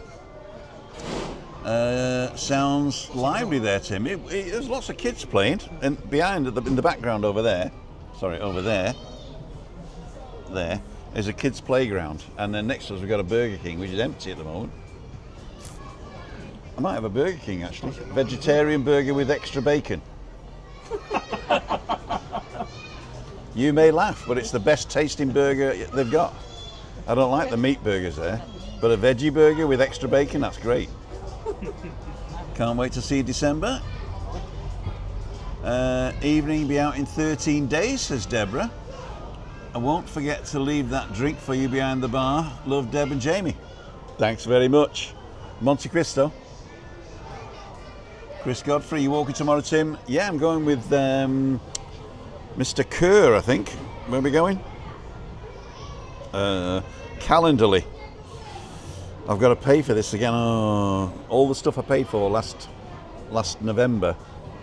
Sounds lively there, Tim. There's lots of kids playing, and behind in the background over there. Sorry, over there. There is a kids' playground, and then next to us we've got a Burger King, which is empty at the moment. I might have a Burger King actually. Vegetarian burger with extra bacon. You may laugh, but it's the best tasting burger they've got. I don't like the meat burgers there, but a veggie burger with extra bacon, that's great. Can't wait to see December. Evening be out in 13 days, says Deborah. I won't forget to leave that drink for you behind the bar. Love, Deb and Jamie. Thanks very much. Monte Cristo. Chris Godfrey, you walking tomorrow, Tim? Yeah, I'm going with Mr. Kerr, I think. Where are we going? Calendarly. I've got to pay for this again. Oh, all the stuff I paid for last November,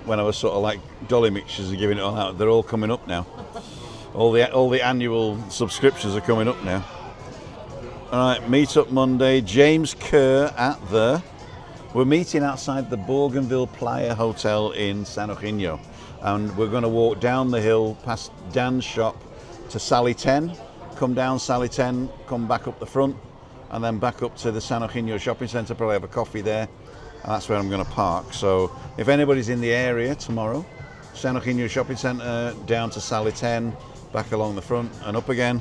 when I was sort of like dolly mixtures and giving it all out, they're all coming up now. All the annual subscriptions are coming up now. All right, Meetup Monday. James Kerr we're meeting outside the Bougainville Playa Hotel in San Eugenio, and we're going to walk down the hill past Dan's shop to Sally 10, come down Sally 10, come back up the front, and then back up to the San Eugenio shopping centre, probably have a coffee there, and that's where I'm going to park. So if anybody's in the area tomorrow, San Eugenio shopping centre, down to Sally 10, back along the front and up again,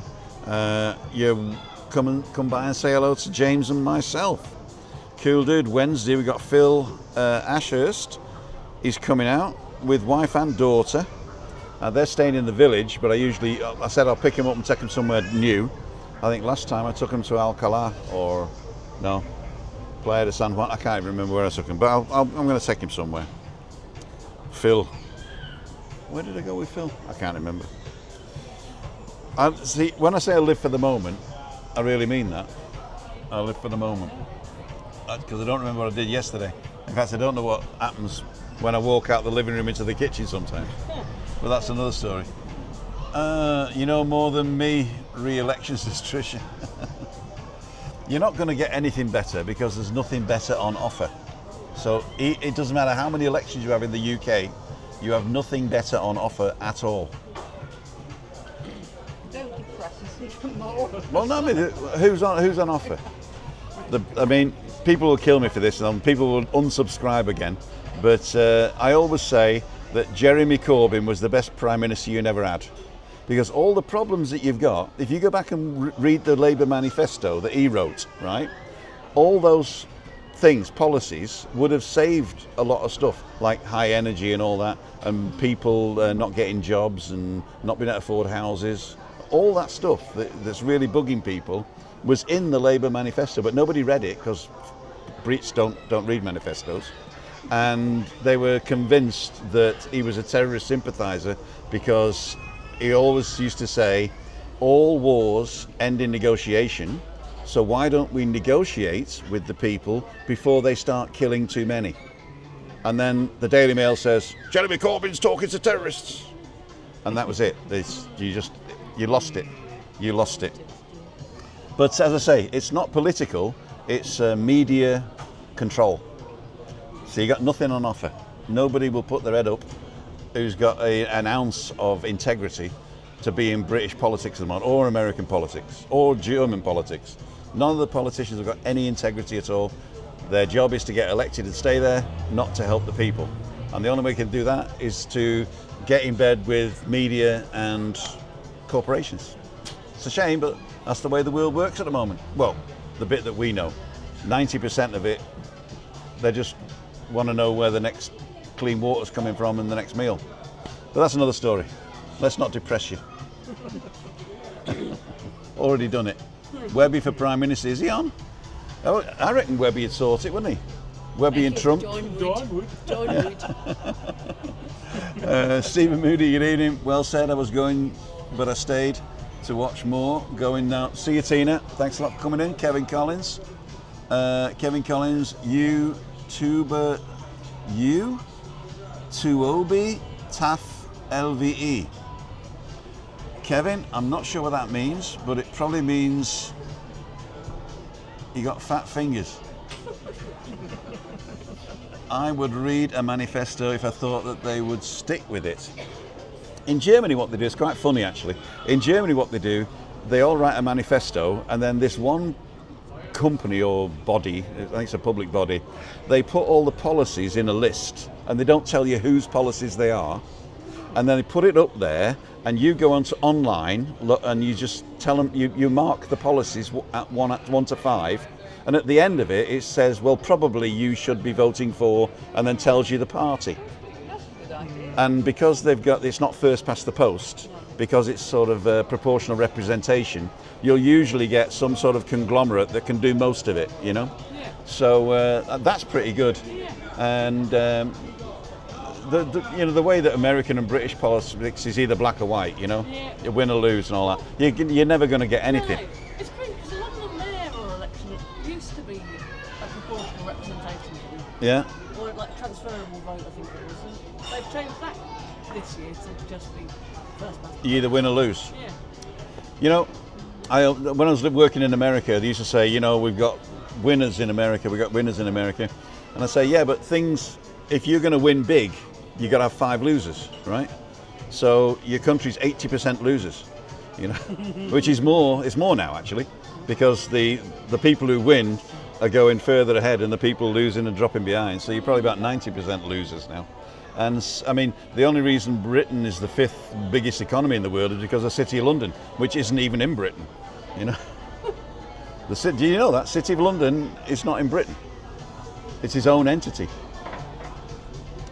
you come by and say hello to James and myself. Cool dude. Wednesday we got Phil Ashurst. He's coming out with wife and daughter. They're staying in the village, but I said I'll pick him up and take him somewhere new. I think last time I took him to Alcalá, or no, Playa de San Juan. I can't even remember where I took him, but I'm going to take him somewhere. Phil. Where did I go with Phil? I can't remember. See, when I say I live for the moment, I really mean that. I live for the moment. Because I don't remember what I did yesterday. In fact, I don't know what happens when I walk out the living room into the kitchen sometimes. But that's another story. You know more than me, re-election, says Tricia. You're not going to get anything better because there's nothing better on offer. So it doesn't matter how many elections you have in the UK, you have nothing better on offer at all. Don't depress us even more. Well, no, I mean, who's on offer? People will kill me for this, and people will unsubscribe again. But I always say that Jeremy Corbyn was the best Prime Minister you never had. Because all the problems that you've got, if you go back and read the Labour manifesto that he wrote, right, all those things, policies, would have saved a lot of stuff, like high energy and all that, and people not getting jobs and not being able to afford houses. All that stuff that's really bugging people was in the Labour manifesto, but nobody read it because Brits don't read manifestos. And they were convinced that he was a terrorist sympathiser because he always used to say, all wars end in negotiation, so why don't we negotiate with the people before they start killing too many? And then the Daily Mail says, Jeremy Corbyn's talking to terrorists. And that was it. You lost it. You lost it. But as I say, it's not political, it's media control. So you got nothing on offer. Nobody will put their head up who's got an ounce of integrity to be in British politics at the moment, or American politics, or German politics. None of the politicians have got any integrity at all. Their job is to get elected and stay there, not to help the people. And the only way you can do that is to get in bed with media and corporations. It's a shame, but that's the way the world works at the moment. Well, the bit that we know. 90% of it, they just want to know where the next clean water's coming from and the next meal. But that's another story. Let's not depress you. Already done it. Webby for Prime Minister, is he on? Oh, I reckon Webby would sort it, wouldn't he? Webby and Trump. John Wood. Stephen Moody, good evening. Well said, I was going, but I stayed to watch more. Going now. See you, Tina. Thanks a lot for coming in. Kevin Collins. YouTuber, Tuobi Taf LVE. Kevin, I'm not sure what that means, but it probably means you got fat fingers. I would read a manifesto if I thought that they would stick with it. In Germany, what they do is quite funny, actually. In Germany, what they do, they all write a manifesto, and then this one company or body, I think it's a public body, they put all the policies in a list, and they don't tell you whose policies they are, and then they put it up there, and you go onto online, look, and you just tell them, you mark the policies at 1 to 5, and at the end of it, it says, well, probably you should be voting for, and then tells you the party. And because they've got, it's not first past the post, because it's sort of proportional representation, you'll usually get some sort of conglomerate that can do most of it, you know? Yeah. So that's pretty good. Yeah. And the way that American and British politics is either black or white, you know? Yeah. You win or lose and all that. You're never going to get anything. No, it's crazy because a lot of the mayoral election, it used to be a proportional representation. Yeah. Or like transferable vote, I think it was. And they've changed that this year to just be first past. You either win or lose. Yeah. You know, when I was working in America, they used to say, you know, we've got winners in America, we've got winners in America. And I say, yeah, but if you're going to win big, you got to have 5 losers, right? So your country's 80% losers, you know, which is more. It's more now actually, because the people who win are going further ahead, and the people losing and dropping behind. So you're probably about 90% losers now. And I mean, the only reason Britain is the 5th biggest economy in the world is because of the City of London, which isn't even in Britain, you know. Do you know that City of London is not in Britain? It's its own entity.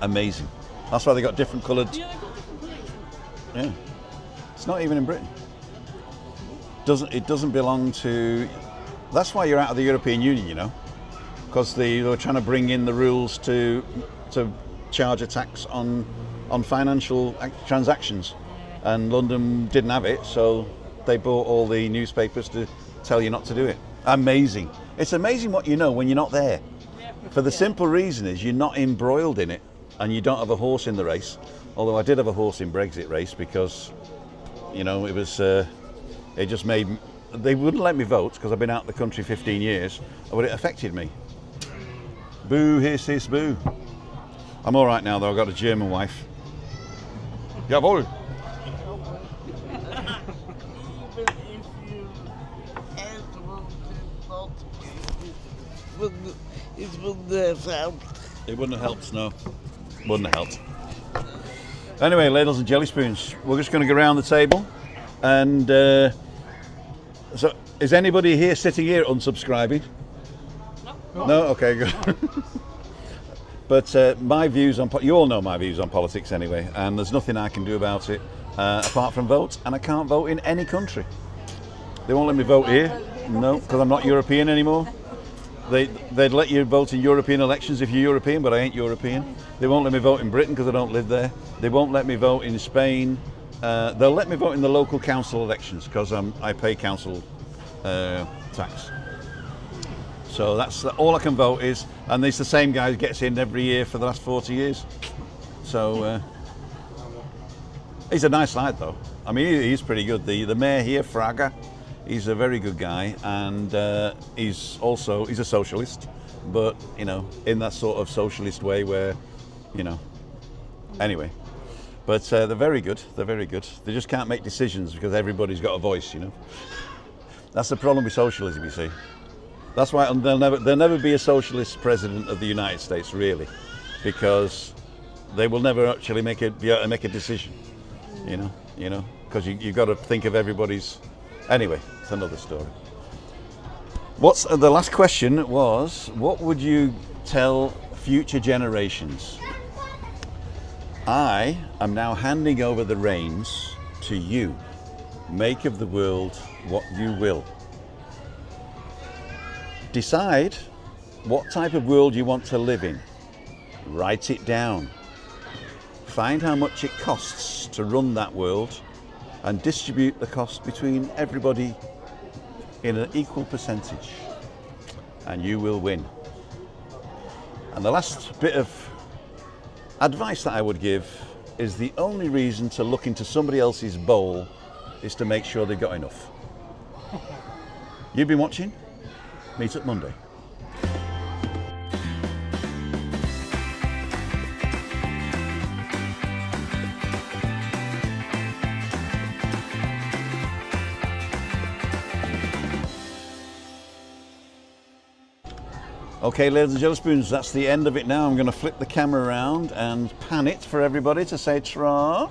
Amazing. That's why they got different coloured. Yeah, they've got different places. Yeah, it's not even in Britain. It doesn't belong to. That's why you're out of the European Union, you know, because they were trying to bring in the rules to charge a tax on financial transactions, and London didn't have it, so they bought all the newspapers to tell you not to do it. Amazing. It's amazing what you know when you're not there. For the simple reason is you're not embroiled in it, and you don't have a horse in the race. Although I did have a horse in Brexit race, because, you know, it was it just made. They wouldn't let me vote because I've been out of the country 15 years, but it affected me. Boo, hiss, boo. I'm all right now though. I've got a German wife. Jawohl. It wouldn't have helped. It wouldn't have helped, no. Wouldn't have helped. Anyway, ladles and jelly spoons. We're just going to go around the table, and so is anybody here sitting here unsubscribing? No. No? Okay, good. But my views on you all know my views on politics anyway, and there's nothing I can do about it apart from vote, and I can't vote in any country. They won't let me vote here. No, because I'm not European anymore. They'd let you vote in European elections if you're European, but I ain't European. They won't let me vote in Britain because I don't live there. They won't let me vote in Spain. They'll let me vote in the local council elections because I pay council tax. So that's all I can vote is, and it's the same guy who gets in every year for the last 40 years. So he's a nice lad though. I mean, he's pretty good. The mayor here, Fraga, he's a very good guy, and he's a socialist, but you know, in that sort of socialist way where, you know, anyway. But they're very good. They're very good. They just can't make decisions because everybody's got a voice, you know. That's the problem with socialism, you see. That's why there'll never be a socialist president of the United States, really, because they will never actually be able to make a decision, you know, because you've got to think of everybody's. Anyway, it's another story. What's the last question was? What would you tell future generations? I am now handing over the reins to you. Make of the world what you will. Decide what type of world you want to live in. Write it down. Find how much it costs to run that world and distribute the cost between everybody in an equal percentage, and you will win. And the last bit of advice that I would give is the only reason to look into somebody else's bowl is to make sure they've got enough. You've been watching Meetup Monday. Okay, ladies and jelly spoons, that's the end of it now. I'm going to flip the camera around and pan it for everybody to say tra.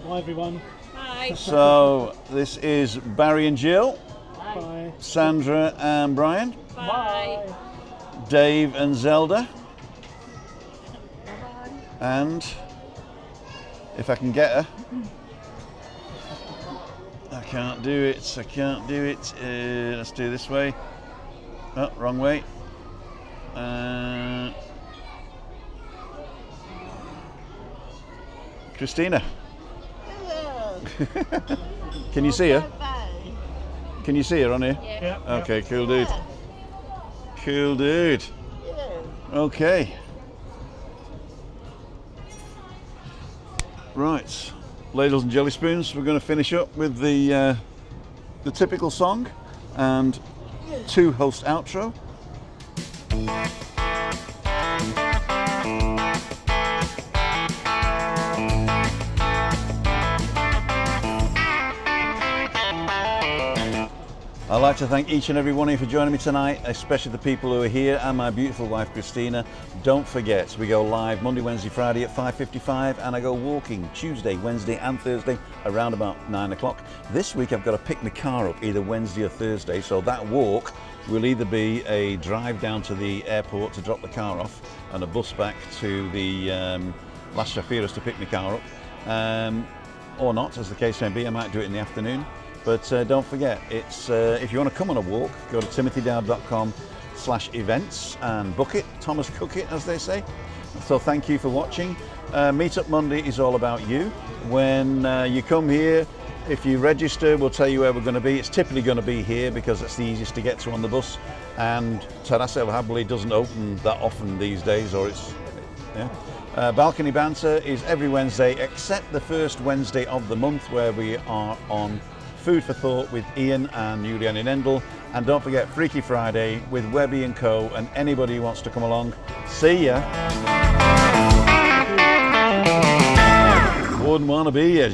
Bye everyone. Bye. So this is Barry and Jill, Bye. Sandra and Brian, Bye. Dave and Zelda, And if I can get her, I can't do it. I can't do it. Let's do it this way. Oh, wrong way. Christina. Hello. Can you see her? Bye. Can you see her on here? Yeah. Okay, cool dude. Cool dude. Yeah. Okay. Right, ladles and jelly spoons. We're going to finish up with the typical song and 2 host outro. I'd like to thank each and every one of you for joining me tonight, especially the people who are here and my beautiful wife Christina. Don't forget, we go live Monday, Wednesday, Friday at 5:55, and I go walking Tuesday, Wednesday and Thursday around about 9 o'clock. This week I've got to pick my car up either Wednesday or Thursday, so that walk will either be a drive down to the airport to drop the car off and a bus back to the Las Chafiras to pick my car up, or not, as the case may be. I might do it in the afternoon. But don't forget, it's if you want to come on a walk, go to timothydowd.com/events and book it. Thomas cook it, as they say. So thank you for watching. Meetup Monday is all about you. When you come here, if you register, we'll tell you where we're going to be. It's typically going to be here because it's the easiest to get to on the bus. And Terrace El Habli doesn't open that often these days, or it's, yeah. Balcony Banter is every Wednesday except the first Wednesday of the month, where we are on Food for Thought with Ian and Juliane in Endel. And don't forget Freaky Friday with Webby and Co. and anybody who wants to come along. See ya. Wouldn't want to be a